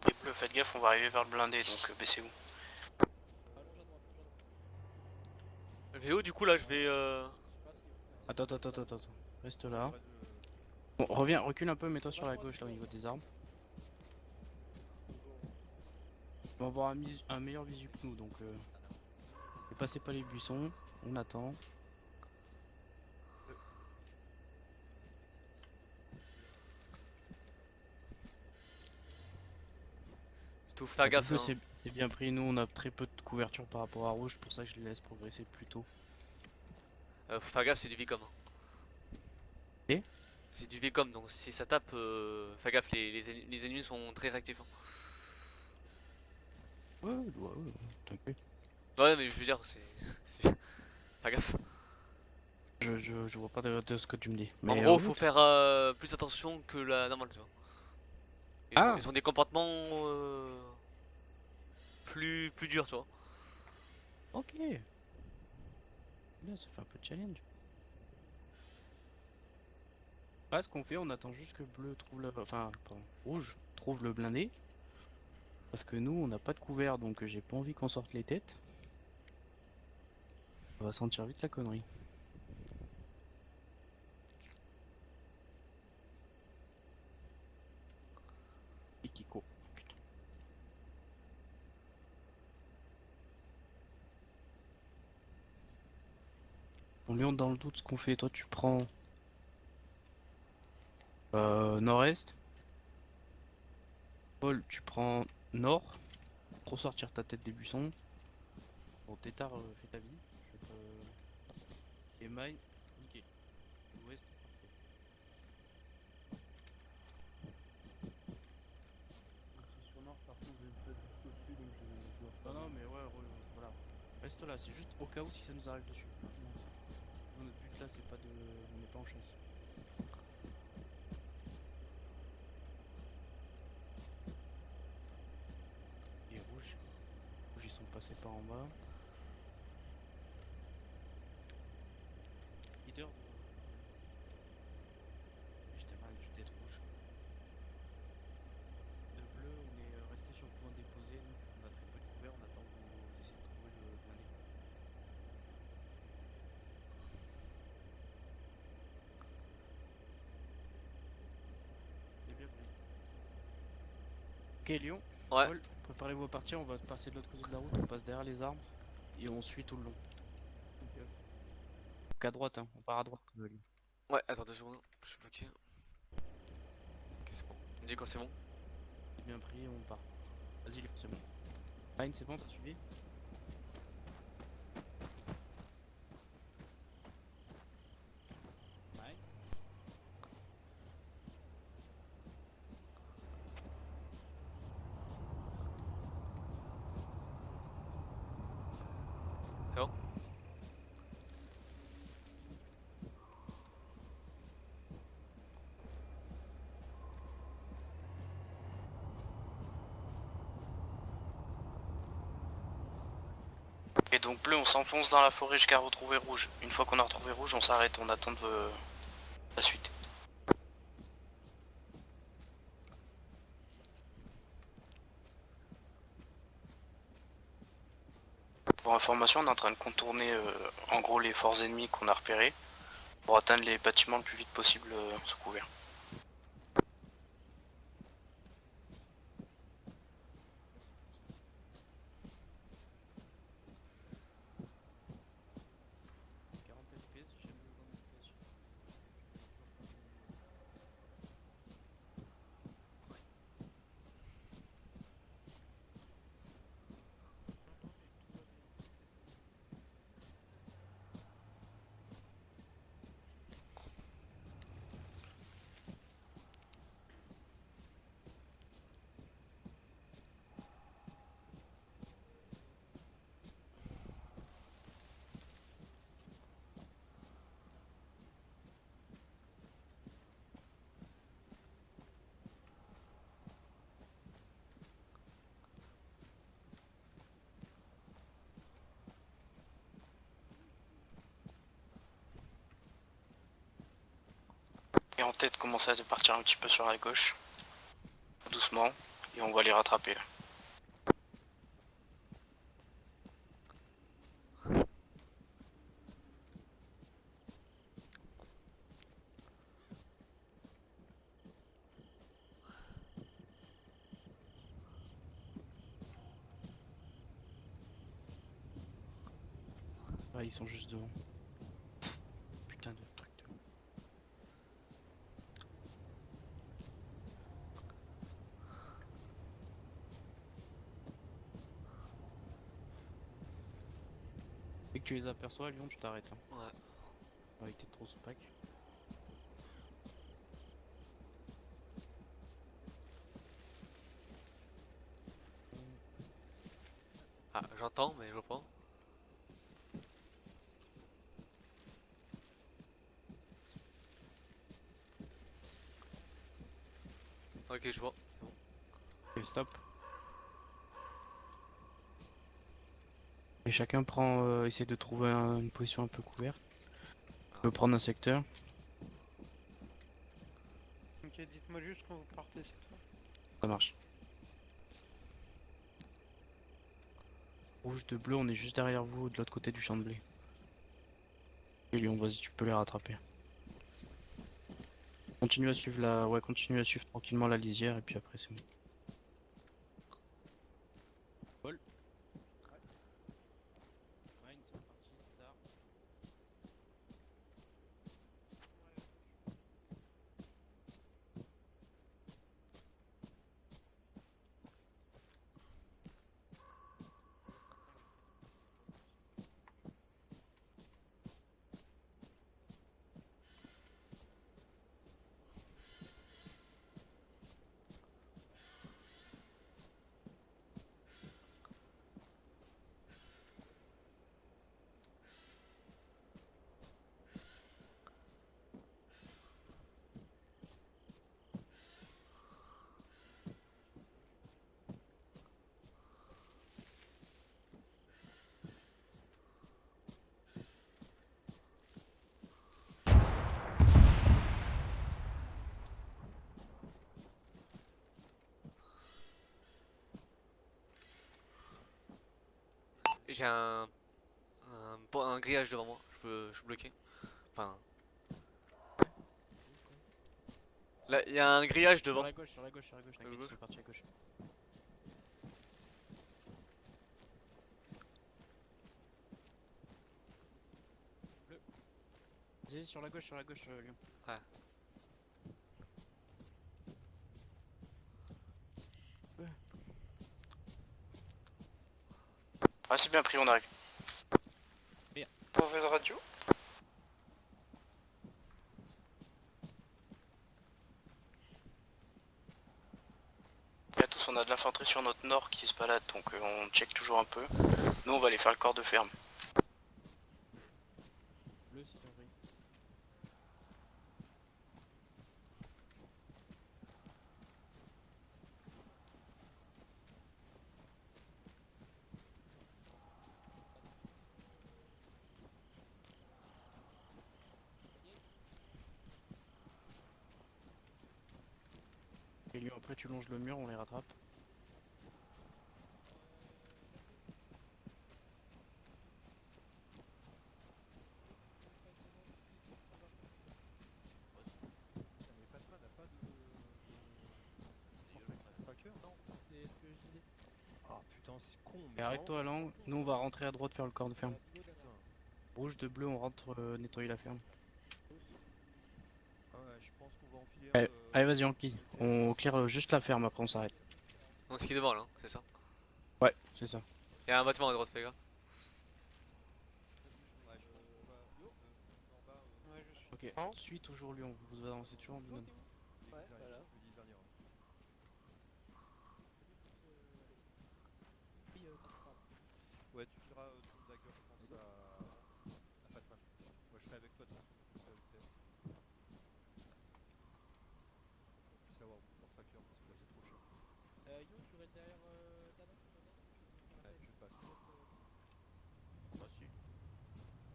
Et bleu, faites gaffe, on va arriver vers le blindé donc baissez-vous. Je vais où du coup là? Je vais. Attends. Reste là. Bon, reviens, recule un peu, mets-toi sur la gauche là au niveau des arbres. On va avoir un meilleur visu que nous donc. Ne passez pas les buissons, on attend. Tout faire gaffe. Bleu, Hein. c'est bien pris, nous on a très peu de couverture par rapport à rouge, c'est pour ça que je les laisse progresser plus tôt. Faut faire gaffe, c'est du Vicom. Hein. Et c'est du Vicom donc si ça tape, fais gaffe, les ennemis sont très réactifs. Hein. Ouais, t'inquiète. Ouais, mais je veux dire, fais gaffe. Je vois pas de ce que tu me dis. En Mais gros, faut faire plus attention que la normale, tu vois. Ils ont des comportements plus durs, tu vois. Ok. Bien, ça fait un peu de challenge. Là, ce qu'on fait, on attend juste que bleu trouve la... Enfin, pardon, rouge trouve le blindé. Parce que nous, on n'a pas de couvert, donc j'ai pas envie qu'on sorte les têtes. On va sentir vite la connerie. Et Kiko. Putain. On Lyon, dans le doute, ce qu'on fait, toi tu prends nord-est. Paul, tu prends nord. Pour sortir ta tête des buissons. Bon, Tétard, fais ta vie. Et Maï, nickel. Ouest, parfait. Sur Nord, par contre, j'ai peut-être juste au-dessus, donc je dois Non, mais ouais, voilà. Reste là, c'est juste au cas où si ça nous arrive dessus. Notre but là, c'est pas de. On n'est pas en chasse. passer par en bas. Leader de... Je t'ai mal du tête rouge. De bleu, on est resté sur le point déposé, donc on a très peu de couvert, on attend que vous essayez de trouver le blindé. C'est bien pris. Ok Lyon, Ouais. Paul, préparez-vous à partir, on va passer de l'autre côté de la route, on passe derrière les arbres et on suit tout le long. Donc à droite, hein, on part à droite. Lyon. Ouais, attends 2 secondes, je suis bloqué. Ok, c'est bon. Tu me dis quand c'est bon. C'est bien pris, on part. Vas-y Lyon, c'est bon. Line, c'est bon, t'as suivi? Line. C'est bon? Et donc bleu, on s'enfonce dans la forêt jusqu'à retrouver rouge. Une fois qu'on a retrouvé rouge, on s'arrête, on attend de la suite. Pour information, on est en train de contourner en gros les forces ennemies qu'on a repérées pour atteindre les bâtiments le plus vite possible sous couvert. Et en tête, commencer à partir un petit peu sur la gauche, doucement, et on va les rattraper là. Ouais, ils sont juste devant. Putain de truc de... Dès que tu les aperçois, Lyon, tu t'arrêtes. Hein. Ouais. Avec tes trousses pack. Ah, j'entends, mais je vois pas. Ok, je vois. C'est bon. Ok, stop. Et chacun prend, essaie de trouver une position un peu couverte. On peut prendre un secteur. Ok, dites-moi juste quand vous partez cette fois. Ça marche. Rouge de bleu, on est juste derrière vous, de l'autre côté du champ de blé. Et Lyon, vas-y, tu peux les rattraper. Continue à suivre la... Ouais, continue à suivre tranquillement la lisière et puis après c'est bon. Paul. Ouais, ils sont partis, c'est tard. j'ai un grillage devant moi, je peux bloquer. Enfin. Là, il y a un grillage devant. Sur la gauche, t'inquiète, ils sont partis à gauche. Vas-y, sur la gauche, Lyon. Ouais. Ah, c'est bien pris, on arrive. Bien. Mauvaise radio. Et à tous, on a de l'infanterie sur notre nord qui se balade, donc on check toujours un peu. Nous, on va aller faire le corps de ferme. Bleu, c'est bien pris. Et Lyon, après tu longes le mur, on les rattrape. C'est ce que je disais. Ah putain, c'est con. Et arrête-toi à l'angle, nous on va rentrer à droite faire le corps de ferme. Rouge de bleu, on rentre nettoyer la ferme. Ouais, je pense qu'on va enfiler Allez, allez vas-y Anki, on clear juste la ferme après on s'arrête. Non, ce qui est devant là, hein, c'est ça. Ouais, c'est ça. Il y a un bâtiment à droite, fais gaffe. Ok, suis toujours Lyon, vous avancez toujours en binôme. Ouais, voilà. Ouais, tu fileras ton dagger, je pense, à Fatman. Moi, je serai avec toi de toute façon, je sais où t'es. On puisse avoir mon tracker, parce que là, c'est trop chiant. Yo, tu restes derrière Dana? Ouais, je passe. Bah si.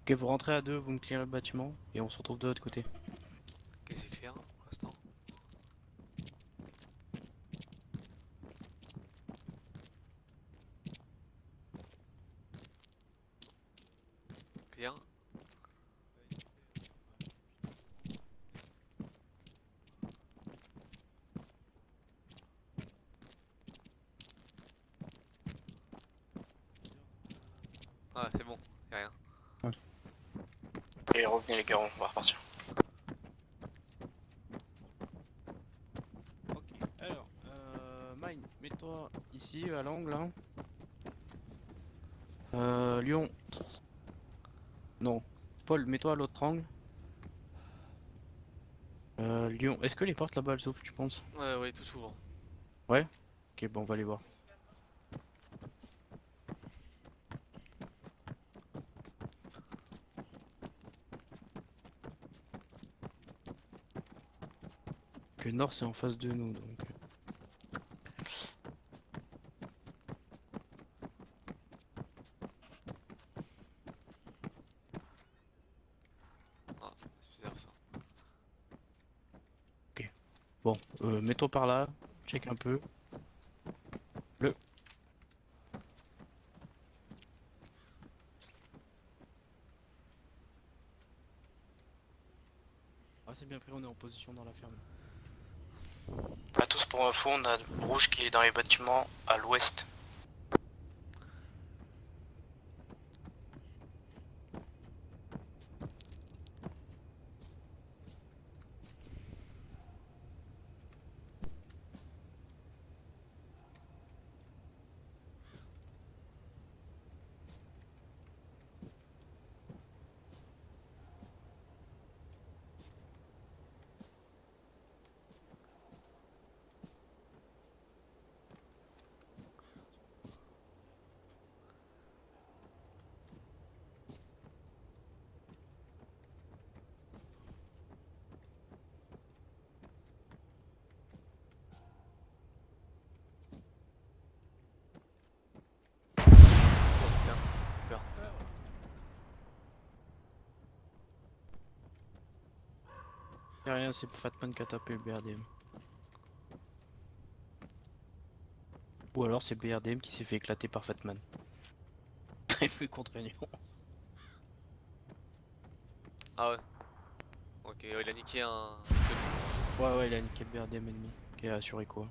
Ok, vous rentrez à deux, vous me clearez le bâtiment et on se retrouve de l'autre côté. Ok, c'est clair pour l'instant. Clear. Ah, c'est bon, y'a rien. Et revenez les gars, on va repartir. Ok, alors, Mine, mets-toi ici à l'angle là. Lyon. Non. Paul, mets-toi à l'autre angle. Lyon, est-ce que les portes là-bas elles s'ouvrent, tu penses? Ouais, ouais, tout s'ouvre. Ouais? Ok, bon, on va aller voir. Que nord c'est en face de nous donc. Ah, c'est bizarre ça. Ok. Bon, mets-toi par là, check un peu. Le. Ah c'est bien pris, on est en position dans la ferme. À tous pour info, on a rouge qui est dans les bâtiments à l'ouest. Oh putain, peur. Y'a rien, c'est Fatman qui a tapé le BRDM. Ou alors c'est BRDM qui s'est fait éclater par Fatman. très peu contraignant. Ah ouais. Ok, il a niqué un. Ouais, il a niqué le BRDM ennemi qui est assuré quoi.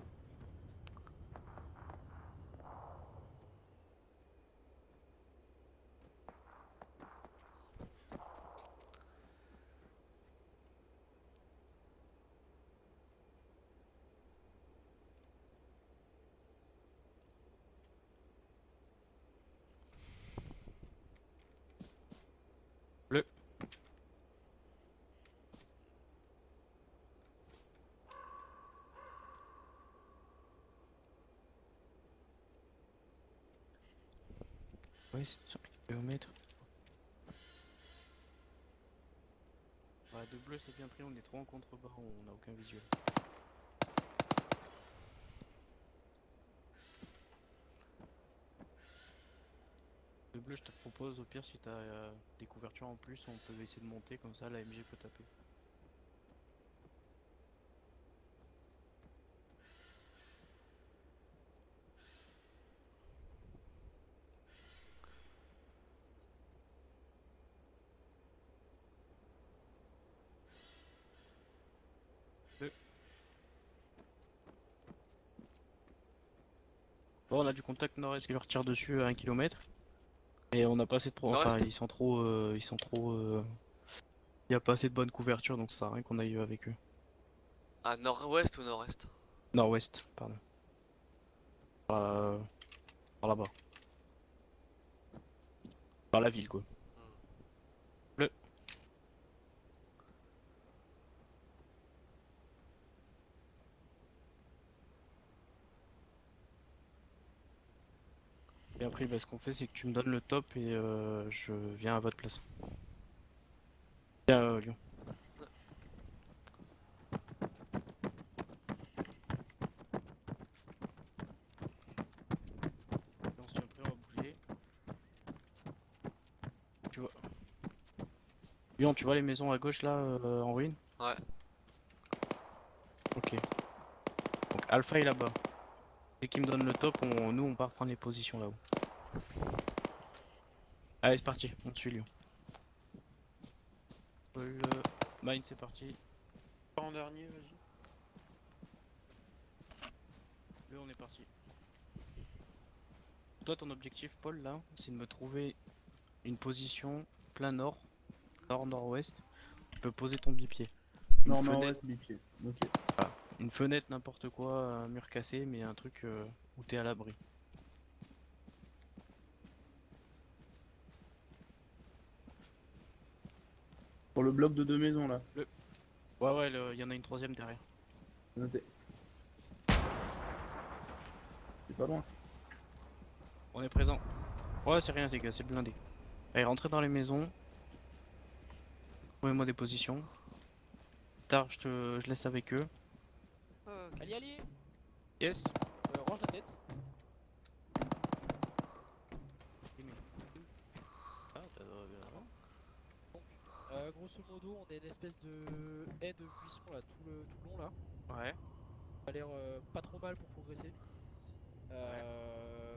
Bleu. Ouest, 5 km. Ouais, de bleu c'est bien pris, on est trop en contrebas, on n'a aucun visuel. De bleu, je te propose au pire si t'as des couvertures en plus, on peut essayer de monter comme ça, la MG peut taper. Bleu. Bon, on a du contact nord-est qui leur tire dessus à 1 km. Et on n'a pas assez de pro. Enfin, ils sont trop. Il n'y a pas assez de bonne couverture donc ça sert à rien qu'on aille avec eux. Ah, nord-ouest ou nord-est? Nord-ouest, pardon. Par là-bas. Par la ville quoi. Bleu. Et après, bah, ce qu'on fait, c'est que tu me donnes le top et je viens à votre place. Viens, Lyon. On se tient prêt, on va bouger. Tu vois. Lyon, tu vois les maisons à gauche là en ruine? Ouais. Ok. Donc Alpha est là-bas. Dès qu'il me donne le top, nous on part prendre les positions là-haut. Allez, c'est parti, on te suit Lyon. Mine, c'est parti. En dernier, vas-y. Là, on est parti. Toi, ton objectif, Paul, là, c'est de me trouver une position plein nord, nord-nord-ouest. Tu peux poser ton bipied. Nord-nord-ouest, bipied. Ok. Voilà. Une fenêtre, n'importe quoi, un mur cassé, mais un truc où t'es à l'abri. Pour le bloc de 2 maisons là. Ouais, il y en a une troisième derrière. Noté. C'est pas loin. On est présent. Ouais, c'est rien, les gars, c'est blindé. Allez, rentrez dans les maisons. Trouvez-moi des positions. Tard, je laisse avec eux. Allié. Yes. Range la tête. Grosso modo, on est une espèce de haie de buisson là, tout le long là. Ouais. Ça a l'air pas trop mal pour progresser.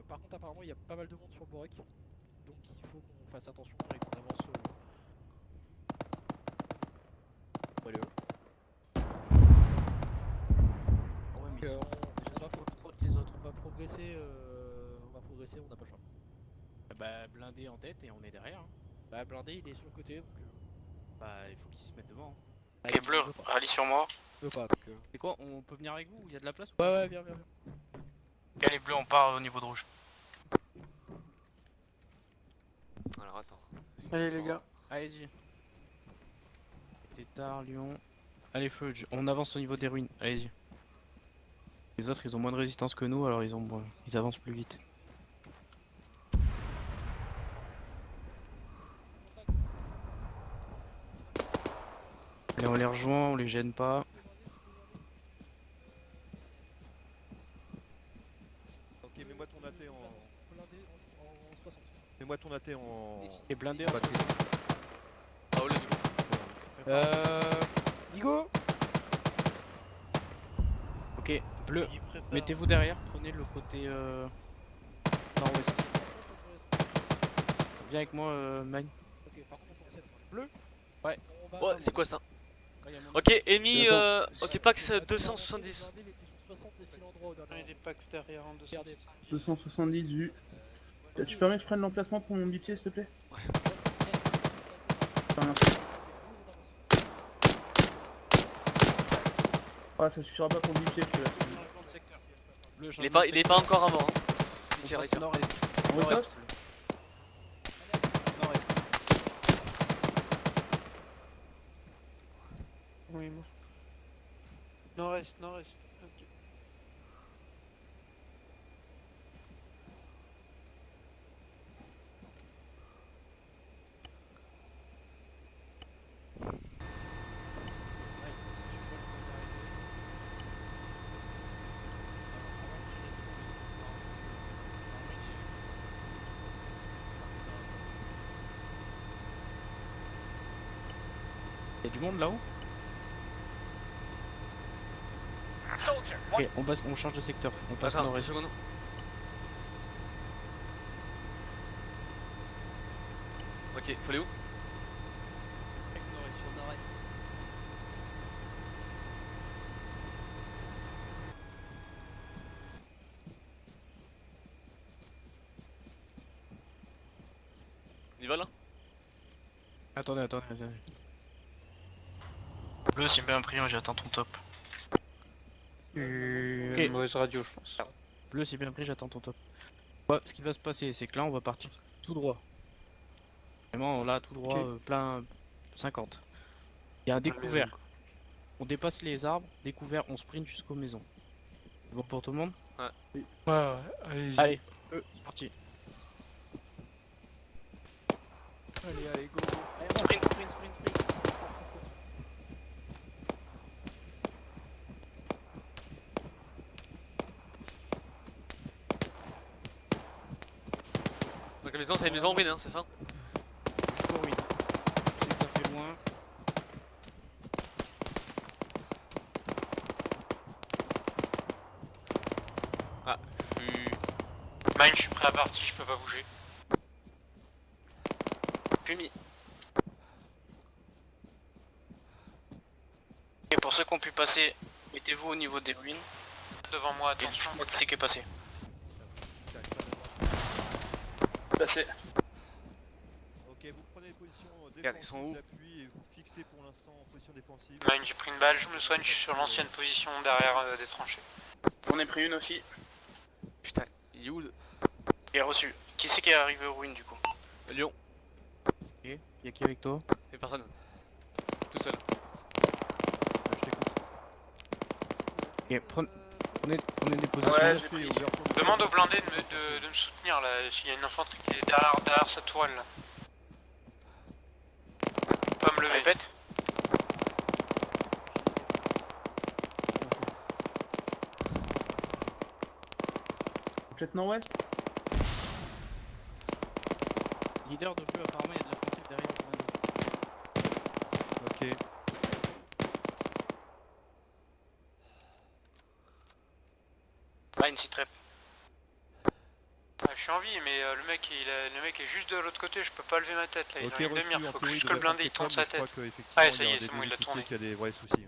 Par contre, apparemment, il y a pas mal de monde sur le Borek. Donc il faut qu'on fasse attention et qu'on avance. Allez, Ouais, mais on va progresser, on n'a pas le choix. Bah, blindé en tête et on est derrière. Hein. Bah, blindé, il est sur le côté donc. Bah, il faut qu'il se mette devant. Hein. Ok, bleu, rallye sur moi. Il veut pas donc. C'est quoi, on peut venir avec vous? Il y a de la place? Ouais, viens. Ok, les bleus, on part au niveau de rouge. Alors attends. Allez, les gars. Allez-y. Tétard, Lyon. Allez, Fudge, on avance au niveau des ruines. Allez-y. Les autres, ils ont moins de résistance que nous, alors ils avancent plus vite. Allez, on les rejoint, on les gêne pas. Ok, mets-moi ton AT en. Blindé en 60. Mets-moi ton AT en. Et blindé en en batterie. Ah, oh, let's go. Igo. Ok, bleu, mettez-vous derrière, prenez le côté nord-ouest. Viens avec moi, Magne. Ok, par contre, on commence à être bleu. Ouais. On va Ouais, à c'est quoi ça? Quand il y a mon Ok, ennemi, Attends. ok, Pax 270. blindé, il était sur 60 des fils en droit au dernier Il y a des packs derrière en 200. Regardez. 270 vues. Tu permets que je prenne l'emplacement pour mon bipied s'il te plaît? Enfin, merci. Ah, ça suffira pas pour le bipied, je te laisse. Changement de secteur. Bleu, Il changement de est secteur. pas encore à mort. Hein. On Tire, passe tire. nord-est. On Nord-est. retoque? Nord-est. Oui, moi. Nord-est, nord-est. Ok. Y'a du monde là-haut? Ok, on change de secteur. On passe Attends, 2 nord-est. secondes. Ok, faut aller où? Nord-est, sur le nord-est. On y va là? Attendez. Bleu, c'est bien pris, j'ai atteint ton top. Ok. Mauvaise radio, je pense. Bleu, c'est bien pris, j'attends ton top. Ouais, ce qui va se passer, c'est que là, on va partir tout droit. Vraiment, là, tout droit, plein 50. Il y a un découvert. On dépasse les arbres, découvert, on sprint jusqu'aux maisons. C'est bon pour tout le monde? Ouais, allez-y. Allez, c'est parti. Allez, go. Sprint. Donc la maison, c'est la maison en ruine, hein, c'est ça? Oui. Je sais que ça fait loin. Ah, je suis... Mine, je suis prêt à partir, je peux pas bouger. Fumi. Et pour ceux qui ont pu passer, mettez-vous au niveau des ruines. Devant moi, attention, dès qu'il est passé. Passé. Ok, vous prenez les positions Regarde, ils sont où? défensives d'appui et vous fixez pour l'instant en position défensive. Mine, j'ai pris une balle, je me soigne, je suis sur l'ancienne position derrière des tranchées. On est pris une aussi. Putain, il est où le... Et reçu. Qui c'est qui est arrivé aux ruines du coup? Lyon? Ok, y'a qui avec toi? Y'a personne. Tout seul. Je t'écoute. Ok, prenez des positions. Ouais, j'ai pris. Demande au blindé de me soutenir là, s'il y a une infanterie qui est derrière cette tourelle là. Pas me lever. Répète. Jet nord-ouest? Leader de bleu, apparemment, il y a de la frontière derrière le blindé. Ok. Ah, une citrep. Je suis en vie, mais le mec est juste de l'autre côté, je peux pas lever ma tête là, il Ok, est en une reçu, demi-heure, en faut que théorie, juste il que le devrait blindé il faire tourne sa comme, mais je tête. crois qu'effectivement, Ah, ça y il y est, a c'est des bon, il a difficultés, tourné. qu'il y a des vrais soucis. Ouais.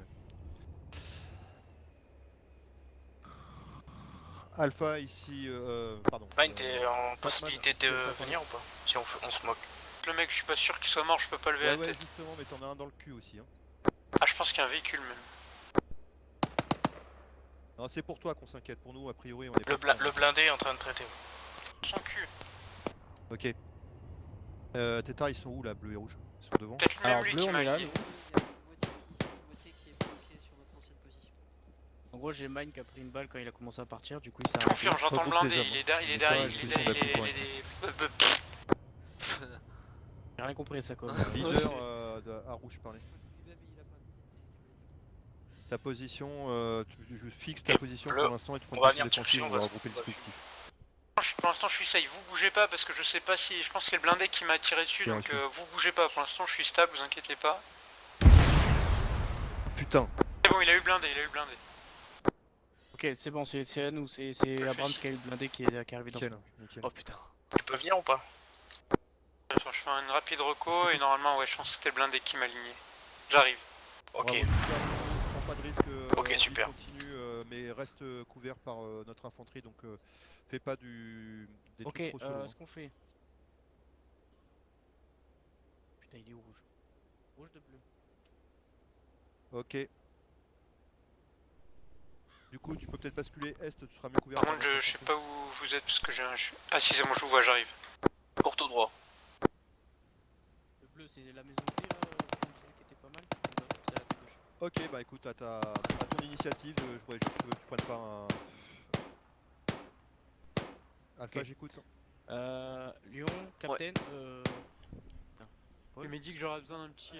Alpha ici, pardon. Mine, t'es en Fatman, possibilité si de on t'entend. venir ou pas? Si on se moque. Le mec, je suis pas sûr qu'il soit mort, je peux pas lever Ouais, la ouais, tête. justement, mais t'en as un dans le cul aussi. Hein. Ah, je pense qu'il y a un véhicule même. Non, c'est pour toi qu'on s'inquiète. Pour nous, a priori, on est Le, pas. le blindé est en train de traiter. Son cul. Ok. Tétard, ils sont où là, bleu et rouge? Ils sont devant? Peut-être même lui qui m'a aidé. En gros, j'ai Mine qui a pris une balle quand il a commencé à partir, du coup il s'est Je arrêté. confirme, j'entends le blindé, il est derrière, J'ai rien compris ça quoi. Leader à rouge, parler. Ta position, tu fixes ta position bleu, pour l'instant et tu prends on va une position venir te défensive, chercher, on va on va regrouper le dispositif. Pour l'instant, je suis safe, vous bougez pas parce que je sais pas si. Je pense que c'est le blindé qui m'a tiré dessus, Bien donc reçu. vous bougez pas. Pour l'instant, je suis stable, vous inquiétez pas. Putain. C'est bon, il a eu le blindé, Ok, c'est bon, c'est à nous, c'est Abrams qui a eu le blindé qui est arrivé dans Nickel, ce... nickel. Oh putain. Tu peux venir ou pas? fais une rapide reco et normalement, ouais, je pense que c'était le blindé qui m'a aligné. J'arrive. Ok. Bravo, super, prends pas de risque. Ok, Andy, super. Continue, mais reste couvert par notre infanterie, donc fais pas des Ok, trucs trop solo. ce qu'on fait. Putain, il est où rouge? Rouge de bleu. Ok. Du coup, tu peux peut-être basculer est, tu seras mieux couvert. Par contre, je sais pas où vous êtes parce que j'ai un. Ah, si, c'est bon, je vous vois, j'arrive. Cours tout droit. Le bleu, c'est la maison T là, tu me disais qui était pas mal. C'est à ta gauche. Ok, bah écoute, à ton initiative, je voudrais juste que tu prennes pas un. Alpha, Ok. j'écoute. Lyon, Captain, Il m'a dit que j'aurais besoin d'un petit.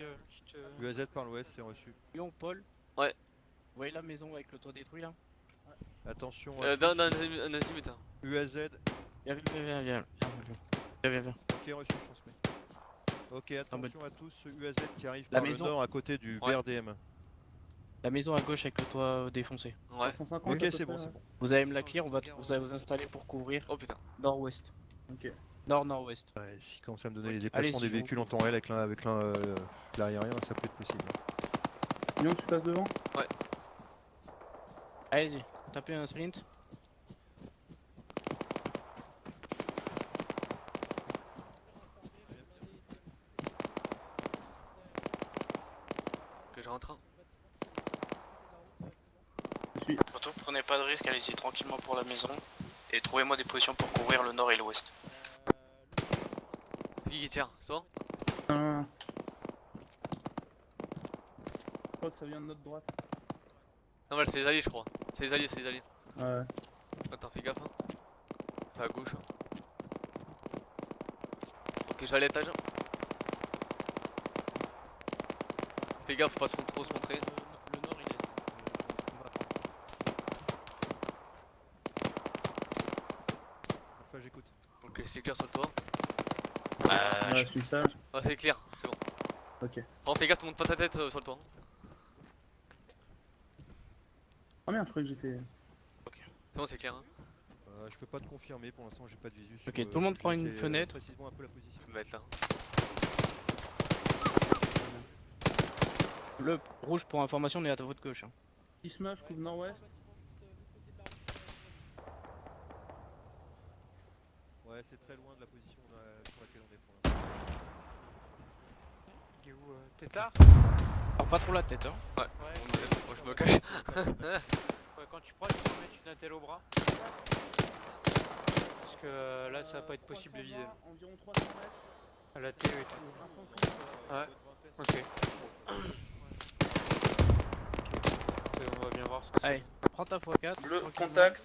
UAZ par l'ouest, c'est reçu. Lyon, Paul. Ouais. Vous voyez la maison avec le toit détruit là? Attention. Dans un azimut. Hein. UAZ. Viens. Viens. Ok, reçu, je transmets. Ok, attention à tous, UAZ qui arrive La par maison. le nord à côté du Ouais. BRDM. La maison à gauche avec le toit défoncé. Ouais. 150 Ok, à peu c'est bon, près, c'est bon. Vous allez me la clear, vous allez vous installer pour couvrir Oh putain. nord-ouest. Ok. Nord-nord-ouest. Ouais, si commence à me donner les Ok. déplacements Allez-y, des véhicules en temps réel avec l'aérien, ça peut être possible. Lyon, tu passes devant? Ouais. Allez-y, tapez un sprint. Que je rentre. Je suis. Surtout, prenez pas de risque, allez-y tranquillement pour la maison. Et trouvez-moi des positions pour couvrir le nord et l'ouest. Qui tire, c'est bon? Je crois que ça vient de notre droite. Non, c'est les alliés, je crois. C'est les alliés. Ouais. Attends, fais gaffe. Hein. Fais à gauche. Ok, je vais à l'étage. Fais gaffe, faut pas trop se montrer. Le nord il est. On va attendre. Alpha, j'écoute. Ok, c'est clair sur le toit. Ouais, je suis sage. Ah, c'est clair, c'est bon. Ok. Bon, fais gaffe, te monte pas ta tête sur le toit. Oh merde, je croyais que j'étais. C'est bon, c'est clair. Hein. Je peux pas te confirmer, pour l'instant j'ai pas de visu. Ok, tout le monde prend une fenêtre. Précisément un peu la position. Je vais être là. Le rouge pour information, on est à votre gauche. Hein. Petit smash, couvre nord-ouest. Ouais, c'est très loin de la position sur laquelle on est pour l'instant. Il est où Tétard? Alors pas trop la tête, hein. Ouais. Ouais. Moi, je me cache. Ouais, quand tu prends, tu peux mettre une attelle au bras. Parce que là, ça va pas être possible de viser. Environ 300 mètres. À la TE et tout. Infanterie. Ouais. Ok. On va bien voir ce que c'est. Allez, prends ta x4. Bleu, tranquillement. contact.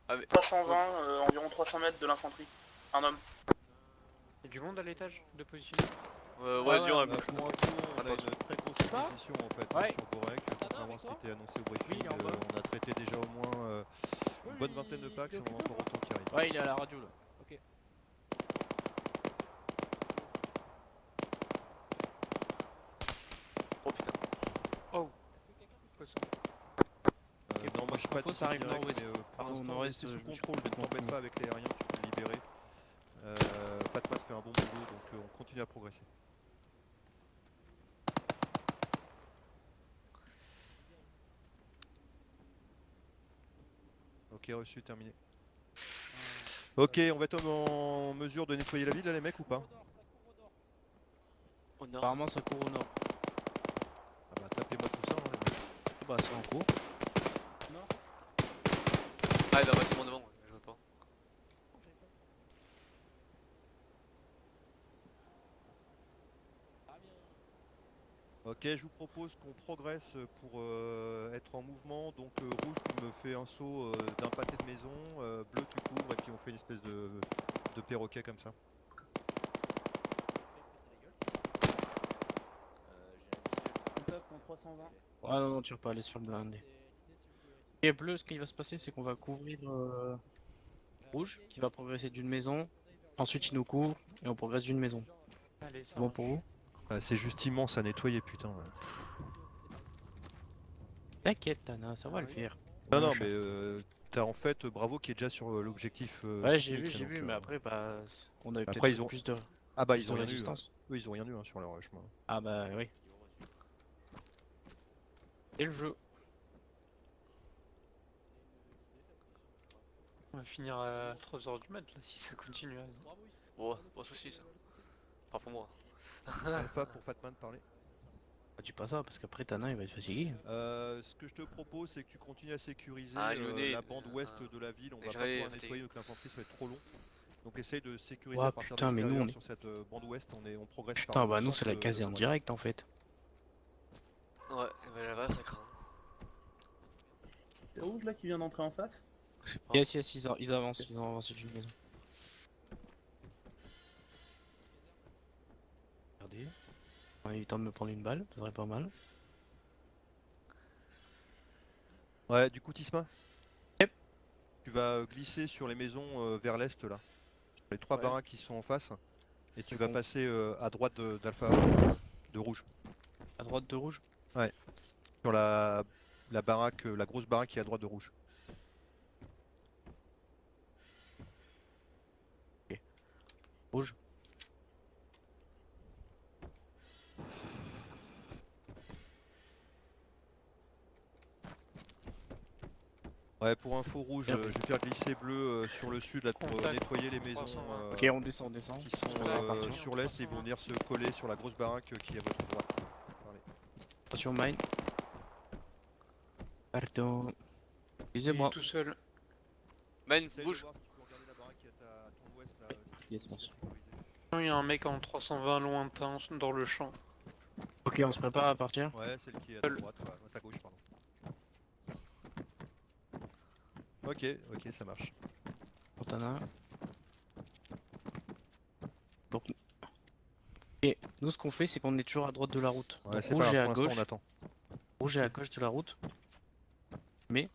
Ah, mais... 320, environ 300 mètres de l'infanterie. Un homme. Y'a du monde à l'étage de position? ouais, Lyon à gauche. Pour info, on a une Attention. très grosse position en fait Ouais. sur Borek, contrairement à ce qui était annoncé au Oui, briefing. il est en bas. On a traité déjà au moins une bonne vingtaine de packs et on en a encore autant qui arrivent. Ouais, il est à la radio là. Ok. Oh putain. Oh. Quoi ça? Non, moi je suis pas info, ça arrive direct, nord-ouest. mais pour Pardon, l'instant, nord-est, c'est je sous me suis contrôle, ne complètement t'embête trompé. pas avec l'aérien, tu peux le libérer. Fatma fait un bon boulot, donc on continue à progresser. Ok, reçu, terminé. Ok, on va être en mesure de nettoyer la ville là les mecs ou pas? Au nord. Apparemment ça court au nord. Ah bah tapez-moi tout ça hein, les mecs. Bah c'est en cours. Ah, il y a un bâtiment devant, je vois pas. Ok, je vous propose qu'on progresse pour être en mouvement. Donc rouge, tu me fais un saut d'un pâté de maison, bleu tu couvres et puis on fait une espèce de perroquet comme ça. Contact en 320. Ah non, tire pas, allez sur le blindé. Et bleu, ce qui va se passer, c'est qu'on va couvrir rouge, qui va progresser d'une maison. Ensuite, il nous couvre et on progresse d'une maison. Allez, C'est bon pour vous? C'est juste immense à nettoyer putain. Ouais. T'inquiète, Tana, ça va le faire. Non Ouais, non chat. mais t'as en fait Bravo qui est déjà sur l'objectif. Ouais, j'ai Phoenix, vu, donc, mais après, bah, on avait après, peut-être ils ont- plus de, Ah bah plus ils de ont rien eu. résistance. Eux ils ont rien eu sur leur chemin. Ah bah oui. Et le jeu. On va finir à 3h du mat là si ça continue. Bon, pas de soucis ça. Pas pour moi. Alpha pour Fatman parler. Dis pas ça parce qu'après Tana il va être fatigué. Ce que je te propose, c'est que tu continues à sécuriser Ah, Lyonnais, la bande ouest de la ville. On va pas j'avais pouvoir fatigué. nettoyer, donc l'infanterie ça va être trop long. Donc essaye de sécuriser Ouah, à partir putain, de mais nous, l'extérieur on est- sur cette bande ouest. On progresse Putain, par bah le nous centre c'est la de caserne l'ouest. directe en fait. Ouais, bah là-bas ça craint. C'est rouge là qui vient d'entrer en face? Je sais pas. Yes, yes, ils avancent, ils ont avancé d'une maison. Regardez. En évitant de me prendre une balle, ça serait pas mal. Ouais, du coup Tisma, Yep. tu vas glisser sur les maisons vers l'est là. Les trois Ouais. baraques qui sont en face. Et tu C'est vas bon. passer à droite d'Alpha de rouge. À droite de rouge. Ouais. Sur la baraque, la grosse baraque qui est à droite de rouge. Rouge. Ouais, pour info rouge, Bien je vais faire glisser bleu sur le sud là, pour Contact, nettoyer les maisons 320. Ok, on descend, on descend. qui sont partir. sur l'est et ils vont venir se coller sur la grosse baraque qui est à votre droite. Parlez. Attention mine. Pardon. Il Excusez-moi. est tout seul. Man, Essaye de bouge. voir si tu peux regarder la baraque qui est à ton ouest là. Yes, si merci. c'est sécurisé. Il y a un mec en 320 lointain dans le champ. Ok, on se prépare à partir. Ouais, celle qui est à ta droite, ouais, à ta gauche, pardon. Ok, ok, ça marche. Montana. Donc, et nous ce qu'on fait c'est qu'on est toujours à droite de la route. Ouais, Donc c'est rouge pas est grave, à pour l'instant gauche. on attend. Rouge est à gauche de la route. Mais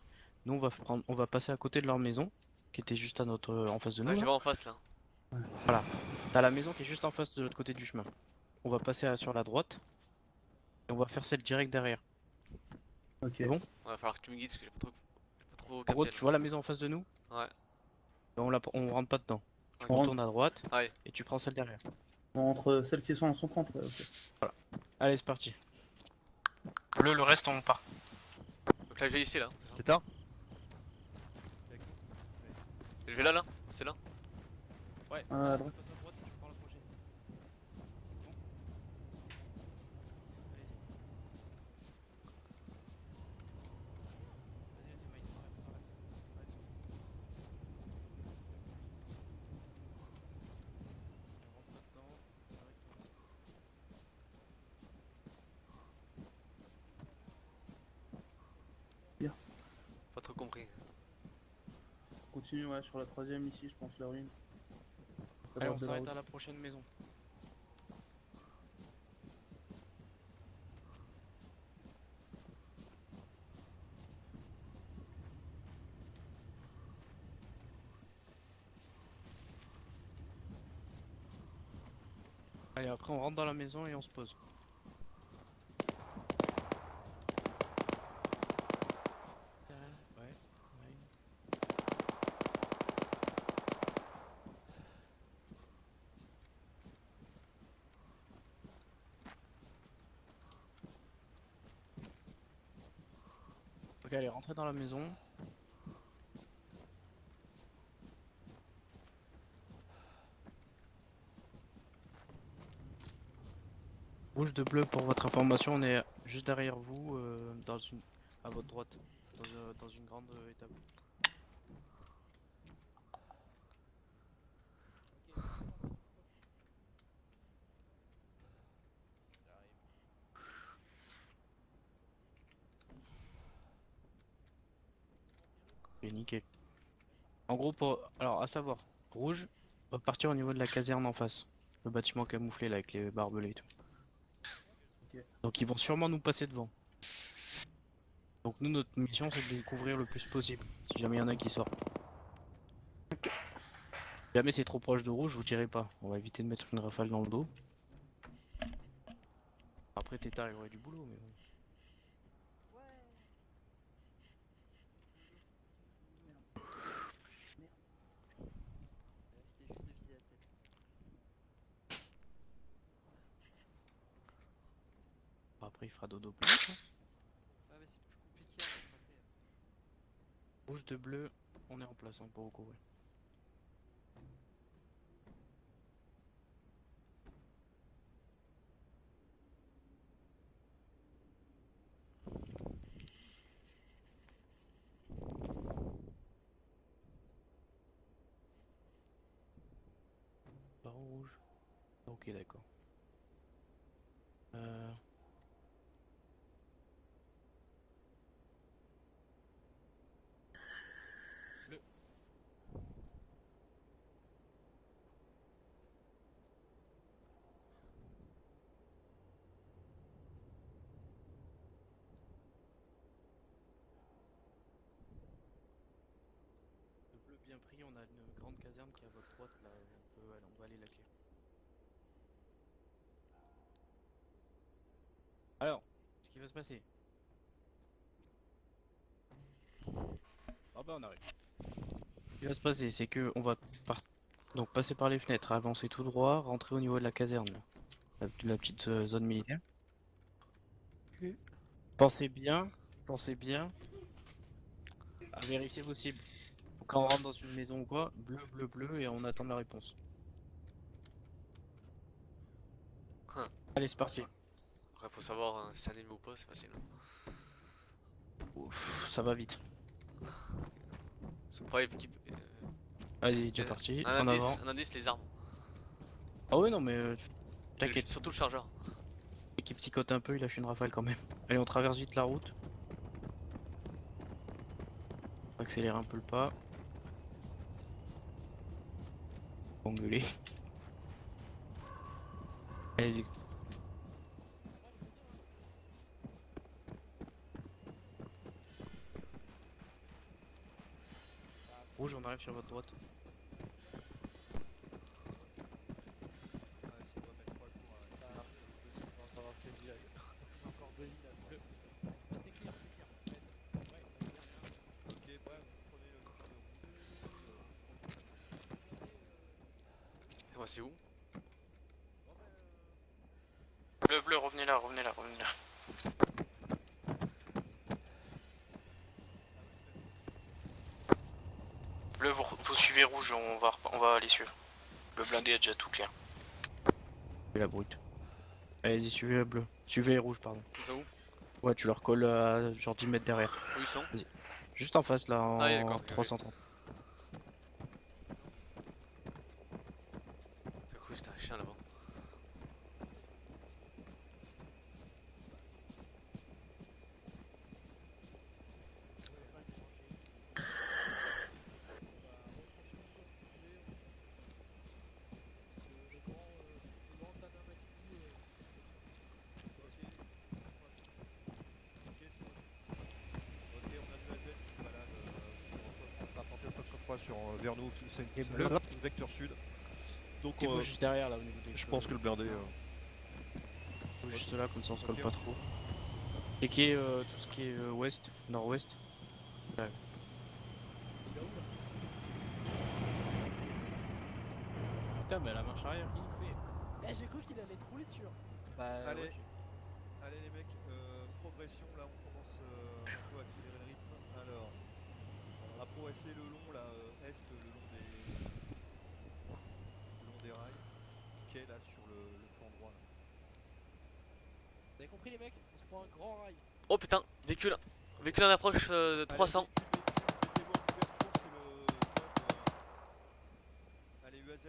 nous on va passer à côté de leur maison qui était juste à notre en face de nous. Ouais, je là. vais en face là. Voilà. T'as la maison qui est juste en face de l'autre côté du chemin. On va passer sur la droite et on va faire celle direct derrière. Ok. C'est bon? Ouais, va falloir que tu me guides parce que j'ai pas trop En gros, capté, tu vois la maison en face de nous? là. Ouais. On rentre pas dedans. Tu Ok. retournes à droite Ouais. et tu prends celle derrière. Entre celles qui sont en son compte, ouais, ok. Allez, c'est parti. Bleu, le reste on part. Donc là je vais ici là. c'est ça C'est tard. Je vais là, c'est là. Ouais. À droite. Passe à droite et tu prends la prochaine. Bon. Allez-y. Vas-y, Mike, arrête. On rentre pas dedans, directement. Pas trop compris. Continue, ouais, sur la troisième ici, je pense, la ruine. À Allez, on droite de la s'arrête route. à la prochaine maison. Allez, après on rentre dans la maison et on se pose. Ouais, ouais. Ok, allez, rentrez dans la maison. Rouge de bleu pour votre information, on est juste derrière vous, à votre droite, dans une grande étape. Ok, nickel. En gros, alors à savoir, rouge va partir au niveau de la caserne en face, le bâtiment camouflé là avec les barbelés et tout. Ok. Donc ils vont sûrement nous passer devant. Donc nous, notre mission c'est de les couvrir le plus possible, si jamais il y en a qui sortent. Si jamais c'est trop proche de rouge, vous tirez pas. On va éviter de mettre une rafale dans le dos. Après Tétard il aurait du boulot, mais bon. après il fera dodo plus vite, hein. Ah, mais c'est plus compliqué à rattraper. Rouge de bleu, on est en place hein, pour recouvrir. Barreau rouge. Ok, d'accord. Bleu. Le bleu bien pris, on a une grande caserne qui est à votre droite là, on va aller la clear. Alors, ce qui va se passer. Ah bah on arrive. Ce qui va se passer, c'est que on va donc passer par les fenêtres, avancer tout droit, rentrer au niveau de la caserne, là. La petite zone militaire. Pensez bien à vérifier vos cibles. Quand on rentre dans une maison ou quoi, bleu, bleu, bleu, et on attend la réponse. Allez, c'est parti. Après, faut savoir si c'est un ennemi ou pas, c'est facile. Ouf, ça va vite. C'est pas équipe. Allez, déjà parti, Un en indice, avant. un indice, les armes. Ah ouais, non, mais t'inquiète. Surtout le chargeur. Qui psychote un peu, il lâche une rafale quand même. Allez, on traverse vite la route. On va accélérer un peu le pas. Engueuler. Allez-y. Rouge, on arrive sur votre droite. Encore deux lignes à bleu. C'est clair, c'est clair. Ouais, ça va bien. Ok, ouais, prenez le numéro Et moi, c'est où? Bleu, bleu, revenez là, revenez là, revenez là. Bleu, vous suivez rouge, on va aller suivre. Le blindé a déjà tout clair. Et la brute. Allez-y, suivez le bleu. Suivez les rouges, pardon. Ça où? Ouais, tu leur colles à genre 10 mètres derrière. Où ils sont? Vas-y. Juste en face là, en Ah, oui, d'accord, 330. J'ai cru que c'était un chien là-bas. sur vers nous, c'est bleu. vecteur sud. Donc Juste derrière là au niveau des. je pense que le blindé. Juste là, comme ça on se colle pas trop. Et qui est tout ce qui est ouest, nord-ouest. Ouais. Putain, mais la marche arrière qu'il fait. Eh, j'ai cru qu'il allait te rouler dessus. Bah, allez, ouais. allez les mecs, progression là, on commence un peu à accélérer le rythme. Alors, on va progresser le long là, est, le long des rails, qui est là sur le flanc droit. Là. Vous avez compris les mecs? On se prend un grand rail. Oh putain, véhicule en approche de 300. Allez, UAZ,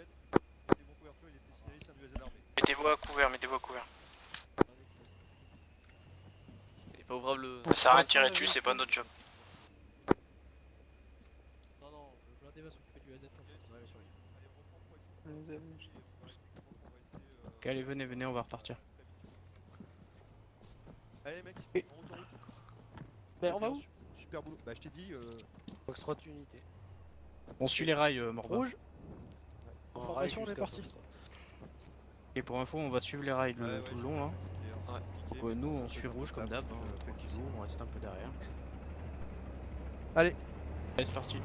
mettez-vous en couverture, il était signalé, c'est un UAZ armé. Mettez-vous à couvert, mettez-vous à couvert. Il est pas ouvrable le. Ça sert à rien de tirer dessus, c'est pas notre job. Non, non, le blindé va s'occuper du AZ tant qu'on va aller sur lui. Ok, allez, venez, on va repartir. Allez mec, on retourne. Mais on va où? Super boulot. Bah je t'ai dit. Foxtrot unité. On suit les rails, Morba. Rouge. En formation, on est parti. Et pour info, on va suivre les rails tout le long. Hein. Ouais. Donc, nous, on suit rouge comme d'hab. Tranquillou, on reste un peu derrière. Allez, Allez, c'est parti.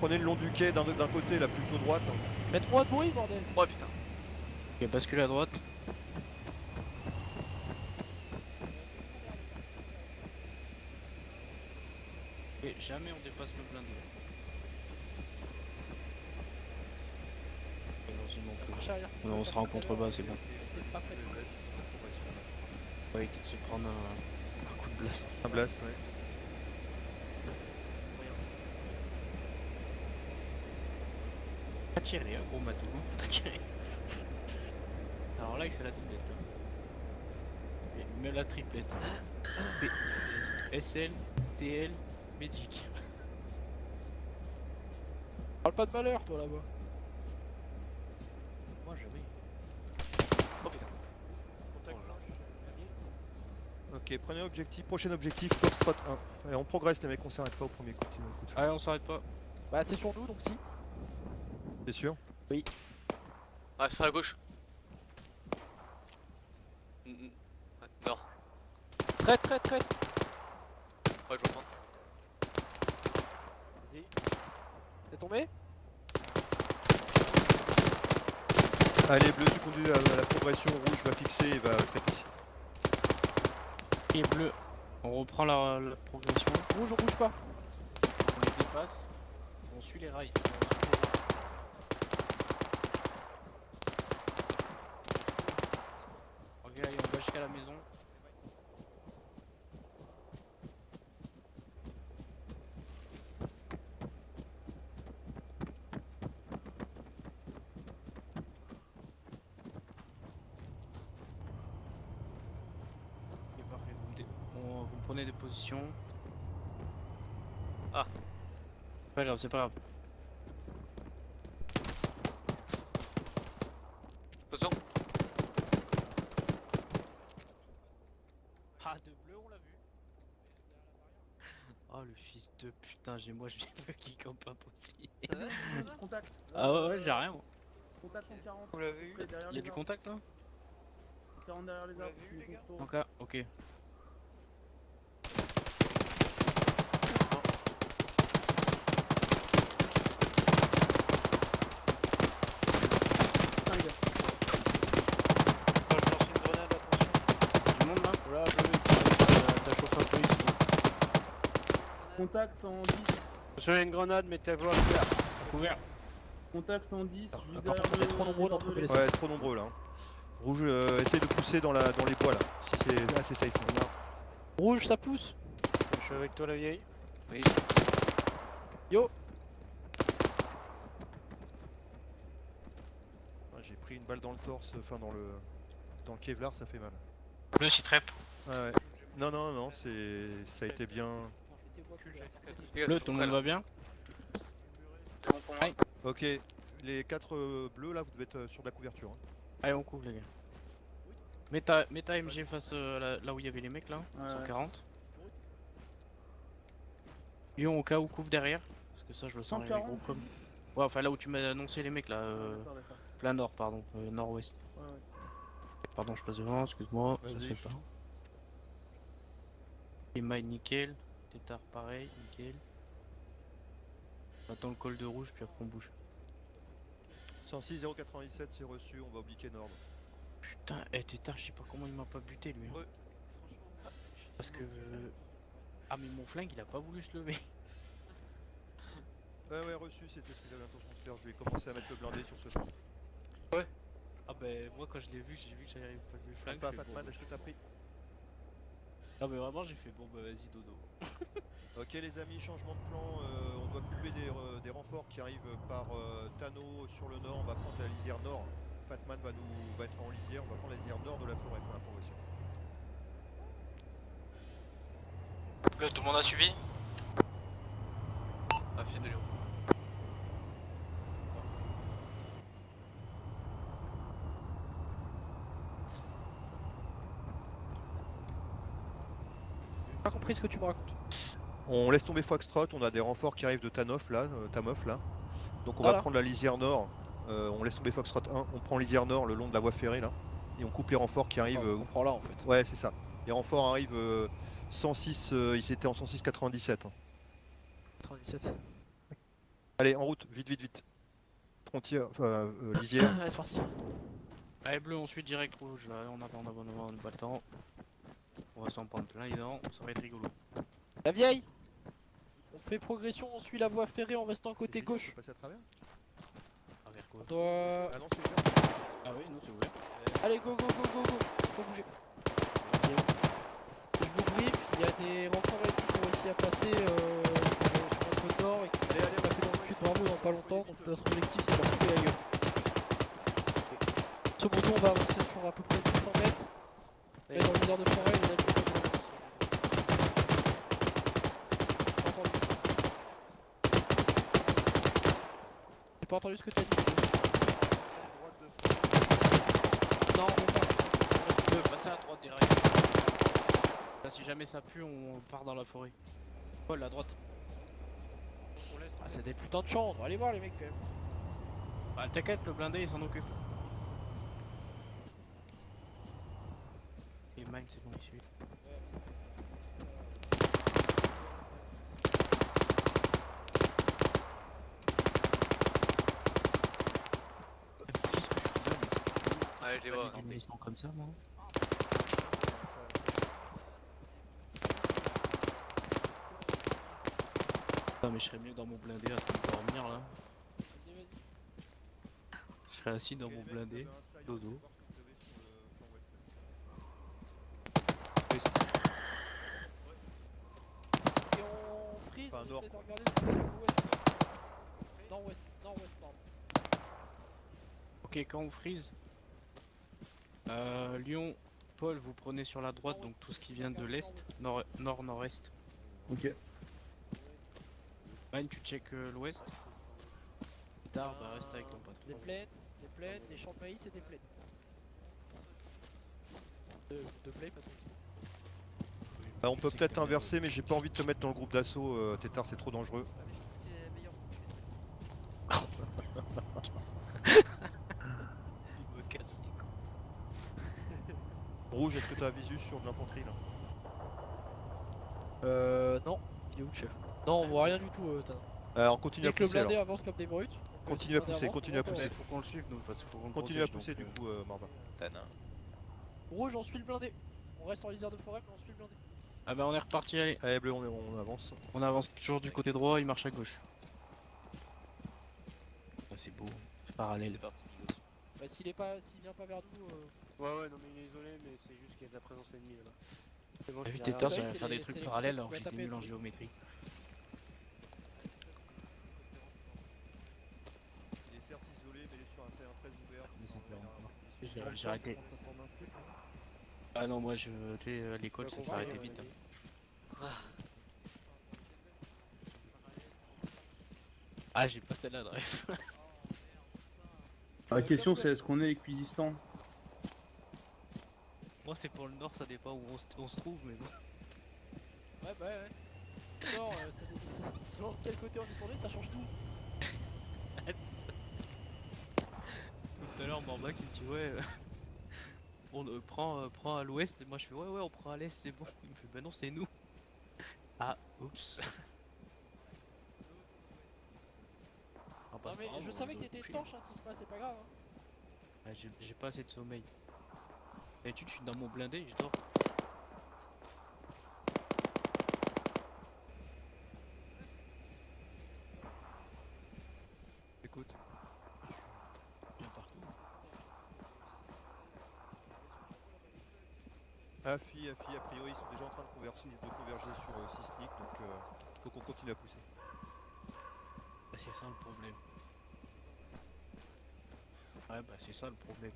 prenez le long du quai d'un côté, la plutôt droite. Faites-moi de bruit, bordel. Oh putain. Ok, bascule à droite. Et jamais on dépasse le blindé. Et heureusement que- on sera en contrebas, c'est bon. On va éviter de se prendre un coup de blast. Un blast, ouais. Pas tiré, gros matou, hein. Pas tiré. Alors là, il fait la doublette. Il met la triplette. SL, TL, Magic. Parle pas de malheur, toi là-bas. Moi, jamais. Oh putain. Ok, prenez objectif, prochain objectif, Foxtrot 1. Allez, on progresse les mecs, on s'arrête pas au premier coup de feu. Allez, on s'arrête pas. Bah, c'est sur nous donc si. C'est sûr? Oui. Ah, sur la gauche. Ouais, nord. Traite. Ouais, je reprends. Vas-y. T'es tombé? Allez, bleu, tu conduis à la progression, rouge va fixer et va crépicer. Et bleu, on reprend la progression. Rouge, on bouge pas. On les dépasse. On suit les rails. Ok, allez, on va jusqu'à la maison. Ok, parfait. Vous me prenez des positions. Ah. C'est pas grave, c'est pas grave. Attention. Ah, de bleu, on l'a vu. Oh, le fils de putain, j'ai fait qui comme pas possible. Contact. Ah ouais, j'ai rien. Moi. Contact en 40. Vous l'avez eu? Il y a du contact là? 40 derrière les arbres. Ok. Du monde là? Voilà, ça chauffe un peu ici. Contact en 10. Attention, il y a une grenade, mettez-vous à couvert. Contact en 10. Juste Par derrière contre, on est trop nombreux dans le Ouais, trop nombreux là. Rouge, essaye de pousser dans les bois là, si c'est assez safe. Rouge, ça pousse. Je suis avec toi, la vieille. Oui. Yo. J'ai pris une balle dans le torse, enfin dans le Kevlar, ça fait mal. Bleu, si trep. Ouais. Non, ça a été bien. Bleu, tout le monde va bien? Allez. Ok, les 4 bleus là, vous devez être sur de la couverture. Hein. Allez, on couvre les gars. Mets ta MG face là où il y avait les mecs là, 140. Lyon au cas où couvre derrière, parce que ça je le sens les gros comme. Ouais, enfin là où tu m'as annoncé les mecs là, plein nord pardon, nord-ouest. Pardon, je passe devant, excuse-moi, ça se fait pas. Email nickel, tétard pareil, nickel. Attends le col de rouge puis après on bouge. 106 097 c'est reçu, on va obliquer Nord. Putain, tétard, je sais pas comment il m'a pas buté lui. Hein. Parce que... Ah mais mon flingue il a pas voulu se lever. Ouais, reçu, c'était ce que j'avais l'intention de faire, je vais commencer à mettre le blindé sur ce point. Ouais. Ah bah moi quand je l'ai vu, j'ai vu que j'avais pas le flingue. Alpha, Fatman, est-ce que t'as pris? Ah mais vraiment j'ai fait bon bah vas-y dodo. Ok les amis, changement de plan, on doit couper des renforts qui arrivent par Tano sur le nord, on va prendre la lisière nord. Fatman va être en lisière, on va prendre la lisière nord de la forêt pour la progression. Bleu, tout le monde a suivi? Ah, fille de Lyon. J'ai pas compris ce que tu me racontes. On laisse tomber Foxtrot, on a des renforts qui arrivent de Tamof là. Donc on Voilà. va prendre la lisière nord, on laisse tomber Foxtrot 1, on prend lisière nord le long de la voie ferrée là. Et on coupe les renforts qui arrivent. On prend là en fait. Ouais c'est ça. Les renforts arrivent 106, ils étaient en 106,97. 97. Allez en route, vite. Frontière, lisière. Allez c'est parti. Allez bleu on suit direct rouge là, on a pas le temps. On va s'en prendre plein les dents, ça va être rigolo. La vieille. On fait progression, on suit la voie ferrée en restant côté gauche. Passer à travers. Travers quoi? On doit... Ah non, c'est ouvert. Ah oui, non, c'est ouvert. Allez, go, go, go, go, go. Faut bouger. Je vous brief, il y a des renforts et tout qui ont réussi à passer sur notre nord et qui allaient taper dans le cul de Bravo dans pas longtemps. Donc notre objectif c'est de leur couper la gueule. Ce moto, on va avancer sur à peu près 600 mètres. Et dans les heures de forêt, les amis. J'ai pas entendu ce que tu as dit. Non, on peut passer à droite direct. Là, si jamais ça pue, on part dans la forêt. Paul, à droite. Ah, c'est des putains de champs, on va aller voir les mecs quand même. Bah, t'inquiète, le blindé il s'en occupe. Et mine, c'est bon, il suit. Ouais, je les vois. Ils sont comme ça, moi. Ah, mais je serais mieux dans mon blindé à train de dormir là. Je serais assis dans mon blindé, dodo. Et on freeze, on essaie de regarder sur l'ouest. Nord-ouest, nord-ouest, pardon. Ok, quand on freeze, Lyon, Paul, vous prenez sur la droite, donc tout ce qui vient de l'est, nord-nord-est. Ok. Mine, tu check l'ouest. Tard, bah reste avec ton Des patron. plaines, des champs de maïs et des plaines. De blé, pas de maïs. Bah, on peut peut-être inverser, mais j'ai pas envie de te mettre dans le groupe d'assaut, Tétard, c'est trop dangereux. Il me casse les couilles. Rouge, est-ce que t'as visu sur de l'infanterie là? Non. Il est où le chef? Non, on voit rien du tout, Tan. Alors continue à Dès que le pousser blindé alors. avance comme des brutes. Continue à pousser, continue à pousser. Faut qu'on le suive nous, parce qu'il faut qu'on le Continue à protège, pousser donc, du coup, Marva. Rouge, on suit le blindé. On reste en lisière de forêt, mais on suit le blindé. Ah bah on est reparti, allez. Allez bleu, on avance. On avance toujours du côté droit, il marche à gauche. Ah, c'est beau, c'est parallèle. Bah, s'il vient pas vers nous. Ouais, non, mais il est isolé, mais c'est juste qu'il y a de la présence ennemie là. C'est bon, T'as je vu suis tes derrière. torts, Ouais, j'allais c'est faire des les- trucs c'est les parallèles trucs alors qu'on va j'étais taper, nul en le- géométrie. Il est certes isolé, mais il est sur un terrain très ouvert. J'ai arrêté. Ah non, moi je. Tu sais, à l'école ça s'arrêtait vite. Hein. Ah, j'ai pas celle-là, bref. La question c'est est-ce qu'on est équidistant? Moi c'est pour le nord, ça dépend où on se trouve, mais bon. Ouais, bah ouais. Non, selon de quel côté on est tourné, ça change tout. Tout à l'heure, Morba qui me dit ouais, on prend à l'ouest, et moi je fais ouais, on prend à l'est, c'est bon. Il me fait bah non, c'est nous. Ah, oups. Ah, Non, mais grave, je on savais doit que t'étais coucher. étanche, hein, Tispa, c'est pas grave. Hein. Ah, j'ai pas assez de sommeil. D'habitude, je suis dans mon blindé et je dors. Écoute. Bien partout. Afi, a priori ils sont déjà en train de converger sur Sisnik, donc faut qu'on continue à pousser. Bah, c'est ça le problème. Ouais, bah c'est ça le problème.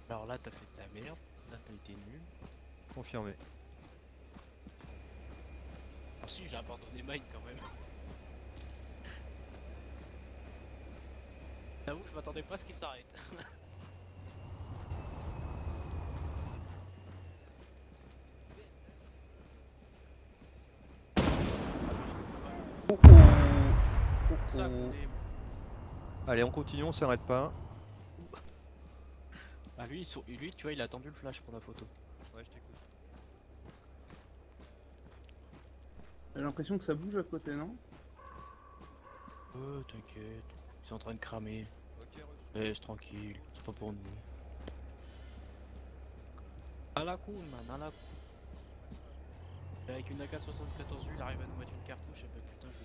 Alors là, t'as fait de la merde. Là, t'as été nul. Confirmé. Ah si, j'ai abandonné mine quand même. J'avoue que je m'attendais pas à ce qu'il s'arrête. Oh. Allez, on continue, on s'arrête pas. Ah lui, lui, tu vois, il a attendu le flash pour la photo. Ouais, je t'écoute. J'ai l'impression que ça bouge à côté, non? T'inquiète. Ils sont en train de cramer. Ok, Laisse tranquille, c'est pas pour nous. À la cool, man, à la cool. Avec une AK-74U, il arrive à nous mettre une cartouche, et bah putain, je...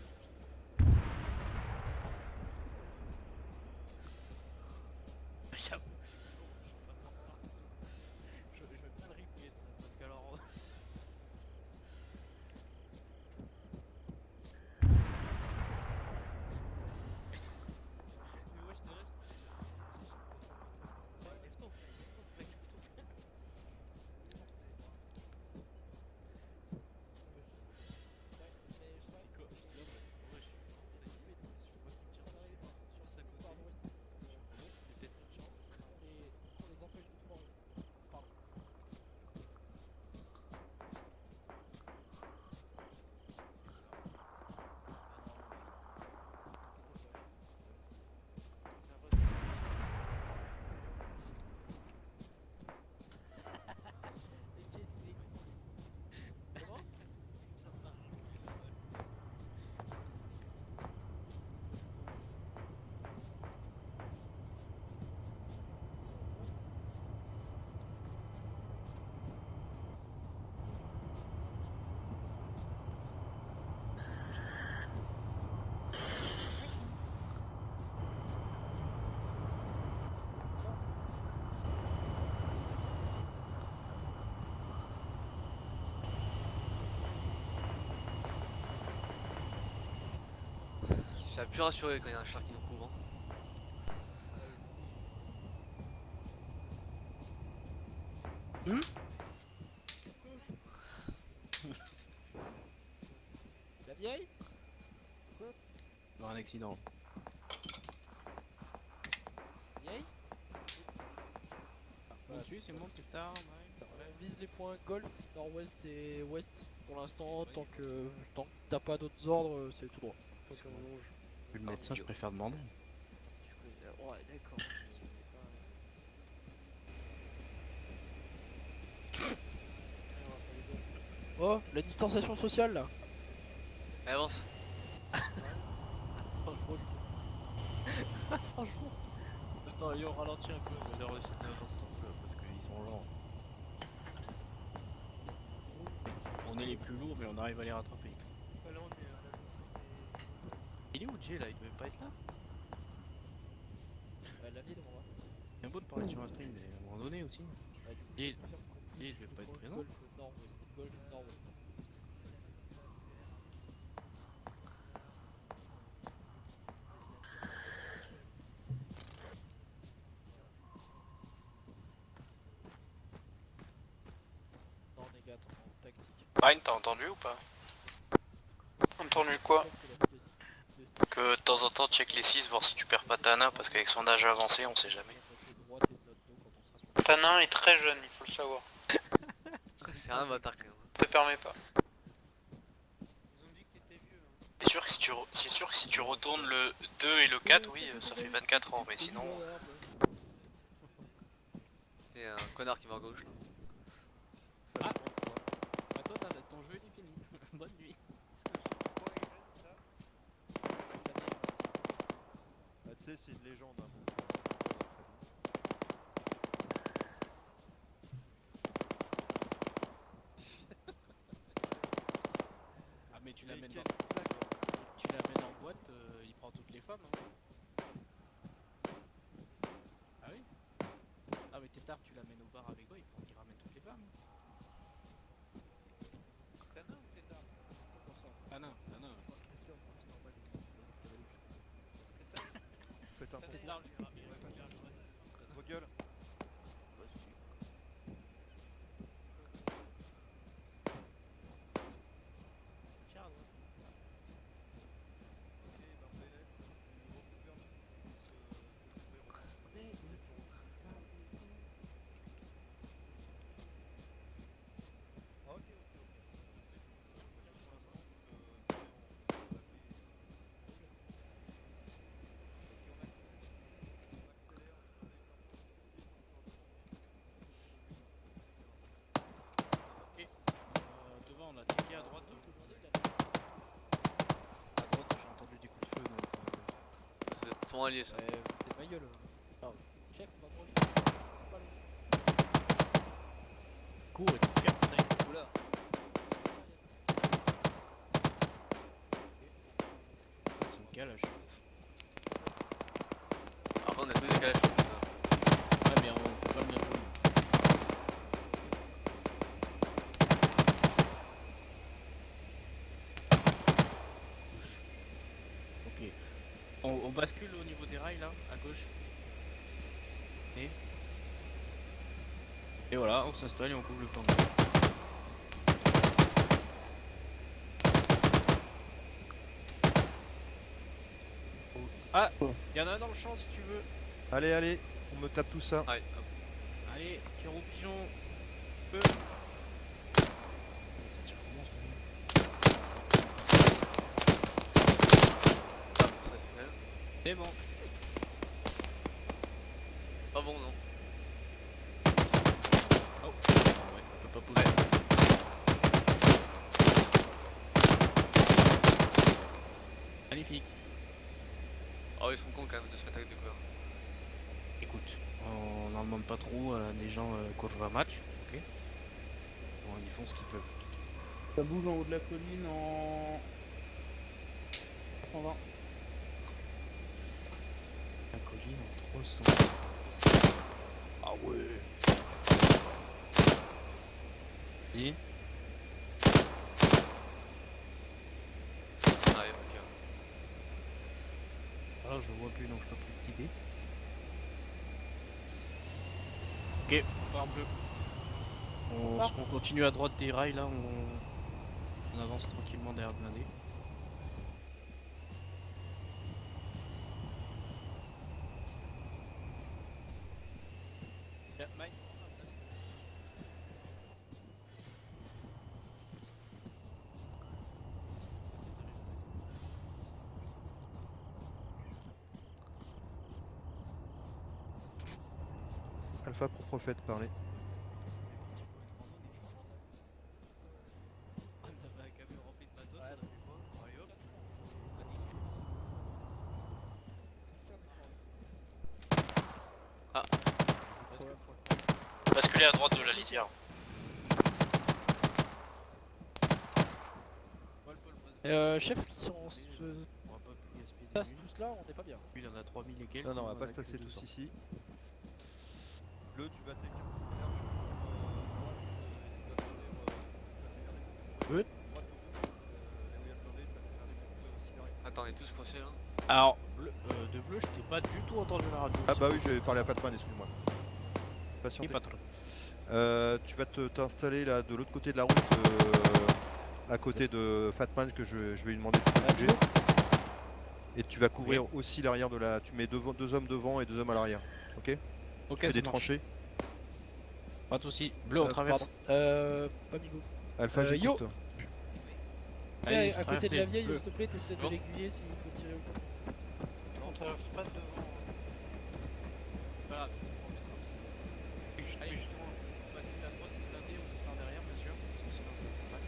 J'avoue, je vais pas le replay ça, parce qu'alors... Mais moi je te reste... Ouais, lève ton frère, lève ton frère. Je suis plus rassuré quand il y a un char qui nous couvre. Hein. La vieille? Il y aura un accident. Vieille? Dessus, c'est bon, plus tard. On vise les points golf, nord-ouest et ouest. Pour l'instant, tant que t'as pas d'autres ordres, c'est tout droit. Tant qu'on longe. Vu le médecin, je préfère demander. Ouais, d'accord. Oh, la distanciation sociale là. Allez, avance. Franchement. Attends, ils ont ralenti un peu. On va leur laisser de l'avance parce qu'ils sont lents. On est les plus lourds, mais on arrive à les rattraper. Il est où Jay là? Il devait pas être là? La ville, on va. C'est un beau de parler sur un stream, mais à un moment donné aussi. Jay, il devait pas être présent. Golf nord-ouest, golf nord-ouest. Non, les gars, en tactique. Ryan, t'as entendu ou pas? Entendu quoi? Que de temps en temps check les 6 voir si tu perds pas Tana parce qu'avec son âge avancé on sait jamais. Tana est très jeune, il faut le savoir. C'est un bâtard quand même. Te permets pas. C'est sûr que si tu retournes le 2 et le 4, oui, ça fait 24 ans, mais sinon... C'est un connard qui va à gauche là. Ah bah toi, ton jeu il est fini. Bonne nuit. Ah, tu sais, c'est une légende. Hein. Ah mais tu l'amènes en boîte, il prend toutes les femmes. Hein. Ah oui. Ah mais t'es tard, tu l'amènes au bar avec toi, il ramène toutes les femmes. Tana ou Tétard? Tana. Faites un Tétard lui ramène. Vos gueules. Devant on a tiqué à droite. À droite j'ai entendu des coups de feu donc... C'est son allié ça. T'es ma gueule. Chef, on va prendre. C'est pas long. Cours et tu fermes ta gueule. Oula. Et voilà, on s'installe et on couvre le plan. Ah, y'en a un dans le champ si tu veux. Allez, allez, on me tape tout ça. Allez, hop. Allez, tir au pigeon. Feu. Ça tire comment c'est bon. Pas bon, non. Oh, ouais, on peut pas poser. Magnifique. Oh, ils sont cons quand même de se mettre avec des couverts. Écoute, on n'en demande pas trop à des gens courent un match, ok. Bon, ils font ce qu'ils peuvent. Ça bouge en haut de la colline en 120. La colline en 300. Ah ouais. Vas-y. Ah, ok. Alors je vois plus donc je peux plus guider. Ok, on part bleu. On continue à droite des rails là, on avance tranquillement derrière le blindé. Yeah, Mike. Alpha pour prophète, parler. On avait un camion rempli de matos, on a fait quoi? Allez hop. Ah. Basculez à droite de la lisière. Chef, si on se passe tous là, on n'est pas bien. Lui il en a 3000 et quelques. Non, non, on va nous, pas a se que tasser 200. tous ici. Le, tu vas te Attends, on est tous coincés là. Alors, de bleu, je t'ai pas du tout entendu la radio. Ah bah oui, j'ai parlé à Fatman, excuse-moi. Patientez. Pas trop. Tu vas t'installer là de l'autre côté de la route, à côté de Fatman, que je vais lui demander de bouger. Et tu vas couvrir aussi l'arrière de la... Tu mets deux hommes devant et deux hommes à l'arrière. Ok. Ok, tu fais ça des marche. tranchées. Pas de soucis. Bleu, on traverse. Pas Bigo. Alpha, j'écoute. Allez, à côté de la vieille, bleu. s'il te plaît, t'essaies de Bon. l'aiguiller s'il faut tirer ou pas. On traverse pas devant. Voilà, allez, justement, on passe à droite du blindé, on passe par derrière, bien sûr, parce que sinon ça va faire mal.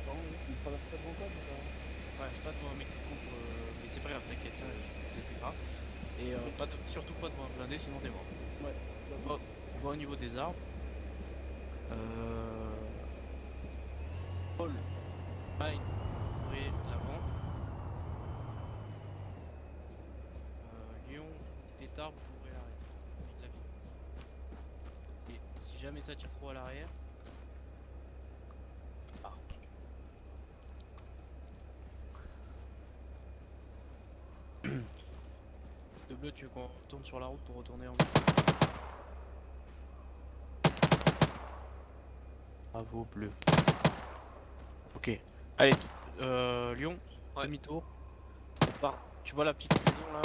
Bon, il traverse pas devant toi, mais ça... On traverse pas devant un mec qui couvre, mais c'est pas grave, t'inquiète, c'est plus grave. Et surtout pas devant un blindé, sinon t'es mort. Ouais. On va au niveau des arbres. Paul, Mike, ouvrez l'avant. Lyon, Tétard, vous ouvrez l'arrière. Et si jamais ça tire trop à l'arrière. Ah. De bleu, tu veux qu'on retourne sur la route pour retourner en bas? Bravo, bleu. Ok. Allez, Lyon, demi-tour. On part. Tu vois la petite maison là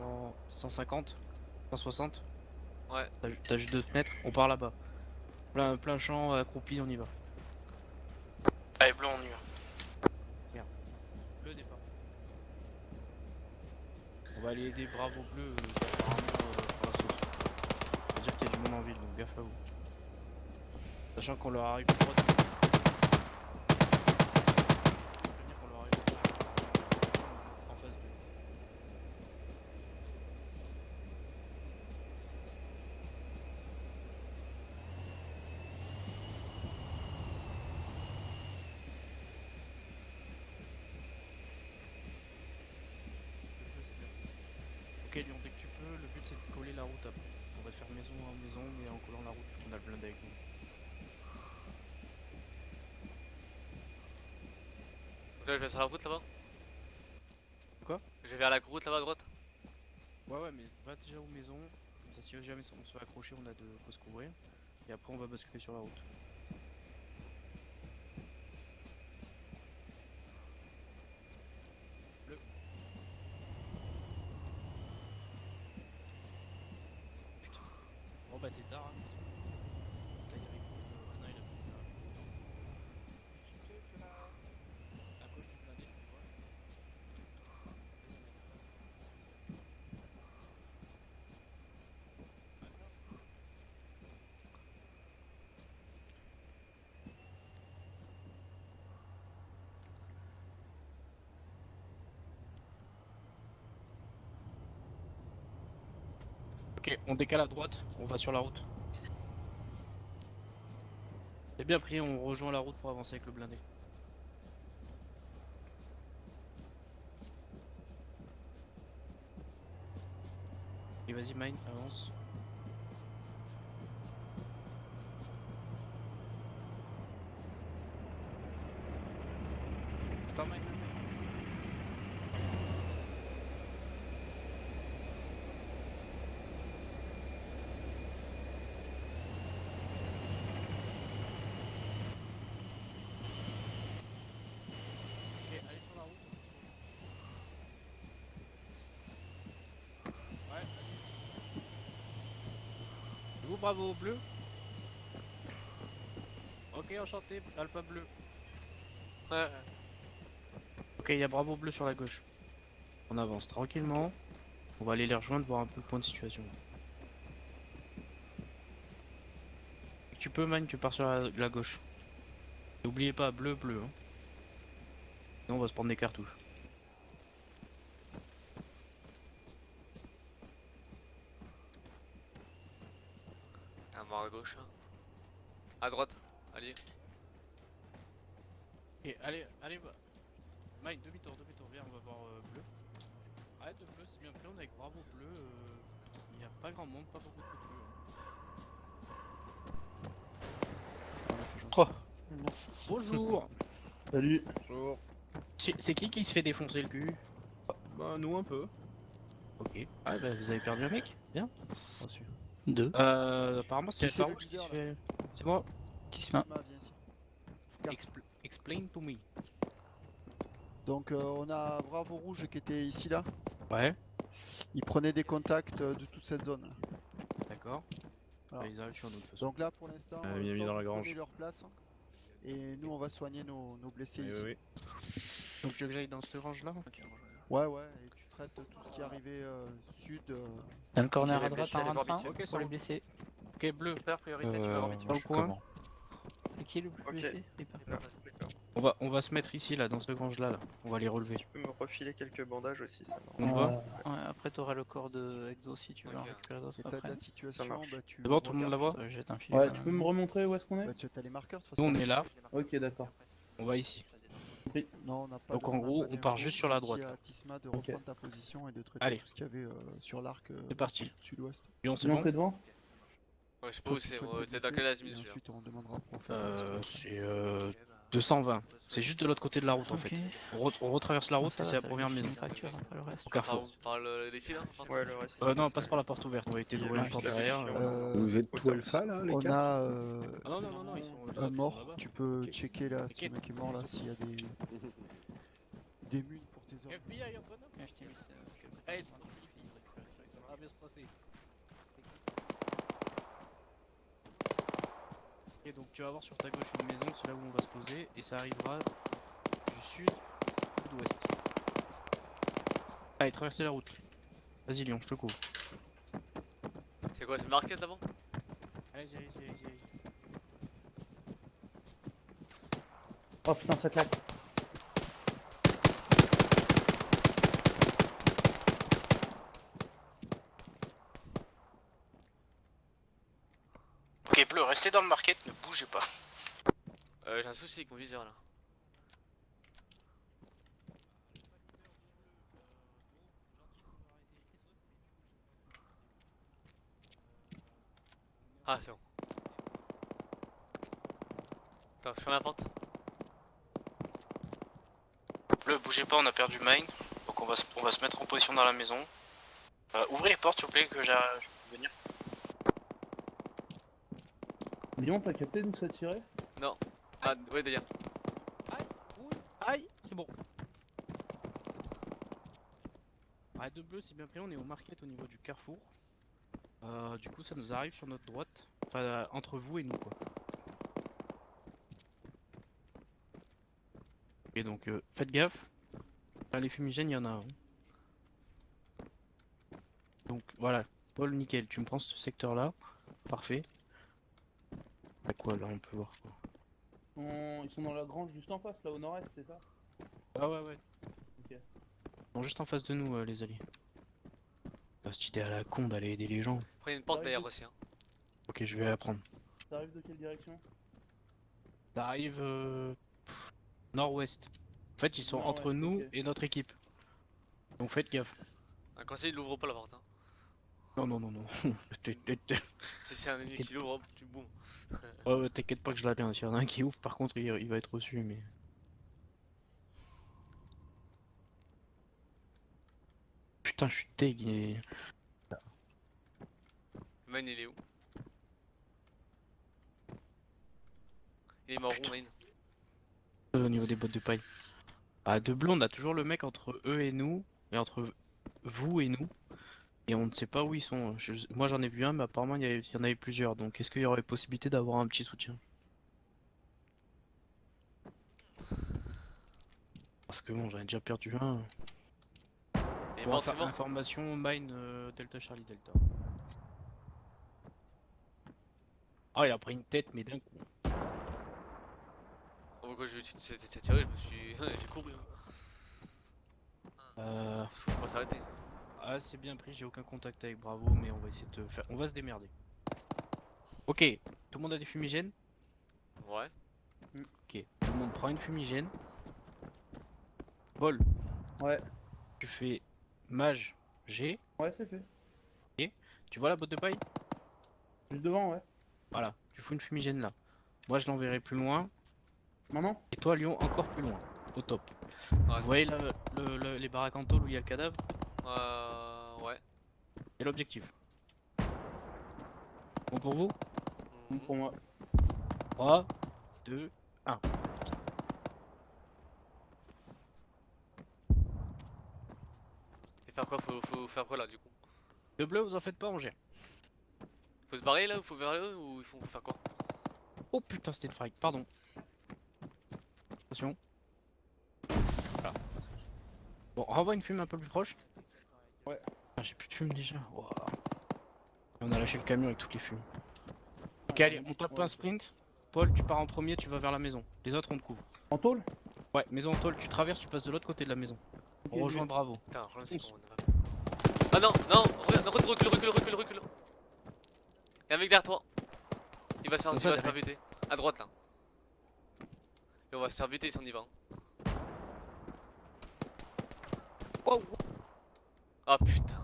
en 150, 160? Ouais. T'as juste 2 fenêtres, on part là-bas. Plein champ, accroupi, on y va. Allez, bleu, on y va. Merde. Bleu départ. On va aller aider Bravo Bleu apparemment pour la sauce. Ça veut dire qu'il y a du monde en ville, donc gaffe à vous. Sachant qu'on leur arrive droit. Qu'on leur arrive en face d'eux. Ok Lyon, dès que tu peux, le but c'est de coller la route après. On va faire maison en maison, mais en collant la route, on a le blindé avec nous. Donc là, je vais sur la route là-bas. Quoi? Je vais vers la route là-bas à droite. Ouais, mais va déjà aux maisons, Comme ça, si jamais on se fait accrocher, on a de quoi se couvrir. Et après, on va basculer sur la route. Bleu. Putain. Bon bah t'es tard. Hein. Là, il y avait Renan, il a pris là. À gauche du blindé, tu vois. Vas-y, mec, ok, on décale à droite, on va sur la route. C'est bien pris, on rejoint la route pour avancer avec le blindé. Et vas-y Mine, avance. Attends Mine. Ok, allez sur la route. Ouais, allez. Vous bravo bleu. Ok, enchanté, alpha bleu. Ouais. Ok, il y a bravo bleu sur la gauche. On avance tranquillement. On va aller les rejoindre, voir un peu le point de situation. Tu peux, man, tu pars sur la gauche. N'oubliez pas, bleu, bleu. Hein. Sinon, on va se prendre des cartouches. Un mort à gauche. Hein. À droite, allez. Et allez, allez, bah. Mike, demi-tour, viens, on va voir bleu. Arrête de bleu, c'est bien pris, on est avec bravo bleu. Il n'y a pas grand monde, pas beaucoup de coups de bleu. Oh, merci. Bonjour. Salut. Bonjour. C'est qui se fait défoncer le cul? Bah, nous un peu. Ok. Ah bah vous avez perdu un mec? Bien. Reçu. Deux. Apparemment c'est Qui c'est Alpha le Rouge qui leader, se fait... C'est moi. Tisma, viens ici. Explain to me. Donc on a Bravo Rouge qui était ici là. Ouais. Il prenait des contacts de toute cette zone. D'accord. Voilà. Bah, ils arrivent sur nous de toute façon. Donc là pour l'instant, Il a mis dans la grange. prenez leur place. Et nous on va soigner nos blessés ici. Oui. Donc tu veux que j'aille dans cette range là? Ouais ouais, et tu traites tout ce qui est arrivé sud. Dans le corner les à droite blessés, en allez voir rentrant vite fait. pour les blessés. Ok bleu. Reaper, priorité, tu vas voir vite. Dans le coin. C'est qui le plus blessé? Reaper. On va se mettre ici là, dans cette grange là. On va les relever. Tu peux me refiler quelques bandages aussi, ça On va. Ouais, après t'auras le corps de Exo si tu veux en récupérer d'autres Et t'as de après. la situation, bah tu. C'est bon, tout le monde la voit? Jette un filet. Ouais, tu peux me remontrer où est-ce qu'on est? Bah tu as les marqueurs de toute Nous façon. on est là, Ok, d'accord. on va ici. Non, on n'a pas. Donc, de- en on n'a gros, pas on part d'infos. juste sur la J'ai dit droite, à là. Tisma de Ok. reprendre ta position et de traiter Allez. tout ce qu'il y avait sur l'arc C'est parti. sud-ouest. Lyon c'est Tu bon? l'entrée devant? Ouais, je sais pas Toi, où tu c'est, soignes moi, tes c'est dans blessés, quelle et azimut celui-là? ensuite on demandera pour faire. C'est 220. C'est juste de l'autre côté de la route en fait. On retraverse la route et c'est la première maison. Fracture après le reste. Au carrefour. Par ici là? Ouais, le reste. Non, on passe par la porte ouverte. On va éviter d'ouvrir la porte derrière. Vous êtes tout alpha là, les On gars? a Ah non, ils sont un mort. là-bas. Tu peux Ok. checker là si Ok. le mec est mort là s'il y a des munes pour tes hommes. FBI, un bonhomme. Je t'ai mis. Allez, ah, bien se passer. Et donc tu vas voir sur ta gauche une maison, c'est là où on va se poser, et ça arrivera du sud ou d'ouest. Allez, traversez la route. Vas-y Lyon, je te couvre. C'est quoi, c'est marqué d'avant? Allez. Oh putain, ça claque. Ok, bleu, restez dans le market, ne bougez pas. J'ai un souci avec mon viseur là. Ah, c'est bon. Attends, je ferme la porte. Bleu, bougez pas, on a perdu mine. Donc on va se mettre en position dans la maison. Ouvrez les portes s'il vous plaît que je vais venir. Lyon, t'as capté d'où ça tirait? Non. Ah, ouais, d'ailleurs. Aïe, c'est bon. Arrête de bleu, c'est bien pris, on est au market au niveau du carrefour. Du coup, ça nous arrive sur notre droite. Enfin, entre vous et nous, quoi. Et donc, faites gaffe. Enfin, les fumigènes, il y en a un. Donc, voilà. Paul, nickel. Tu me prends ce secteur-là. Parfait. Bah quoi, là, on peut voir quoi. Ils sont dans la grange juste en face, là au nord-est, c'est ça? Ah ouais, ouais. Ok. Ils sont juste en face de nous, les alliés. Cette idée à la con d'aller aider les gens. Après, il y a une porte derrière aussi. Hein. Ok, je vais la prendre. T'arrives de quelle direction? Ça arrive nord-ouest. En fait, ils sont Nord-ouest, entre nous ok. et notre équipe. Donc faites gaffe. Un conseil, il l'ouvre pas la porte. Hein. Non, non, non, non. Si c'est un ennemi qui l'ouvre, hop, tu boum. Ouais, t'inquiète pas que je la tiens. S'il y en a un qui ouvre, par contre, il va être reçu, mais. Putain, je suis dégué. Main, il est où? Il est mort où, Main? Au niveau des bottes de paille. Ah, de bleu, on a toujours le mec entre eux et nous, et entre vous et nous, et on ne sait pas où ils sont. Moi j'en ai vu un, mais apparemment il y en avait plusieurs, donc est-ce qu'il y aurait possibilité d'avoir un petit soutien? Parce que bon, j'en ai déjà perdu un. Et Bon, mort, c'est mort? information, mine, Delta Charlie Delta. Ah, il a pris une tête, mais d'un coup. Oh, pourquoi je t'ai tiré, je me suis. J'ai couru. Parce qu'on va pas s'arrêter. Ah, c'est bien pris, j'ai aucun contact avec Bravo, mais on va essayer de faire. On va se démerder. Ok, tout le monde a des fumigènes? Ouais. Ok, tout le monde prend une fumigène. Paul. Ouais. Tu fais mage G. Ouais, c'est fait. Ok. Tu vois la botte de paille? Juste devant, ouais. Voilà, tu fous une fumigène là. Moi je l'enverrai plus loin. Maman? Et toi Lyon encore plus loin. Au top. Ouais. Vous voyez les baraques en tôle où il y a le cadavre? Ouais. Et l'objectif. Bon pour vous? Bon pour moi. 3, 2, 1. Et faire quoi? Faut faire quoi là du coup? Le bleu, vous en faites pas, on gère. Faut se barrer là ou faut vers eux ou il faut faire quoi? Oh putain, c'était une frag, pardon. Attention. Voilà. Bon, renvoie une fume un peu plus proche. Ouais. Ah, j'ai plus de fume déjà. Wow. Et on a lâché le camion avec toutes les fumes. Ok, allez, on tape un sprint. Paul, tu pars en premier, tu vas vers la maison. Les autres, on te couvre. En tôle? Ouais, maison en tôle, tu traverses, tu passes de l'autre côté de la maison. Ok, On rejoint Bravo. Putain, rejoins c'est con. Ah non, non, recule. Y'a un mec derrière toi. Il va se faire buter. À droite là. Et on va se faire buter si on y va. Wow. Ah putain.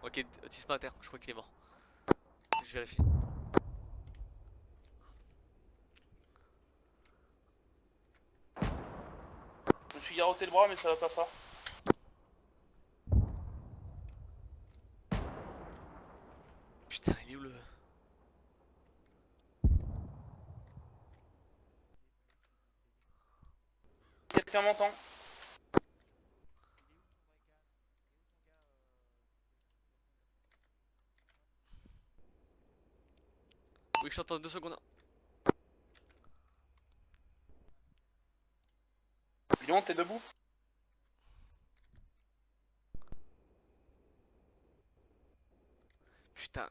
Ok, tisse pas à terre, je crois qu'il est mort. Je vérifie. Je me suis garrotté le bras, mais ça va pas fort. Putain, il est où le... Quelqu'un m'entend? Oui, je t'entends 2 secondes. Lyon, t'es debout? Putain,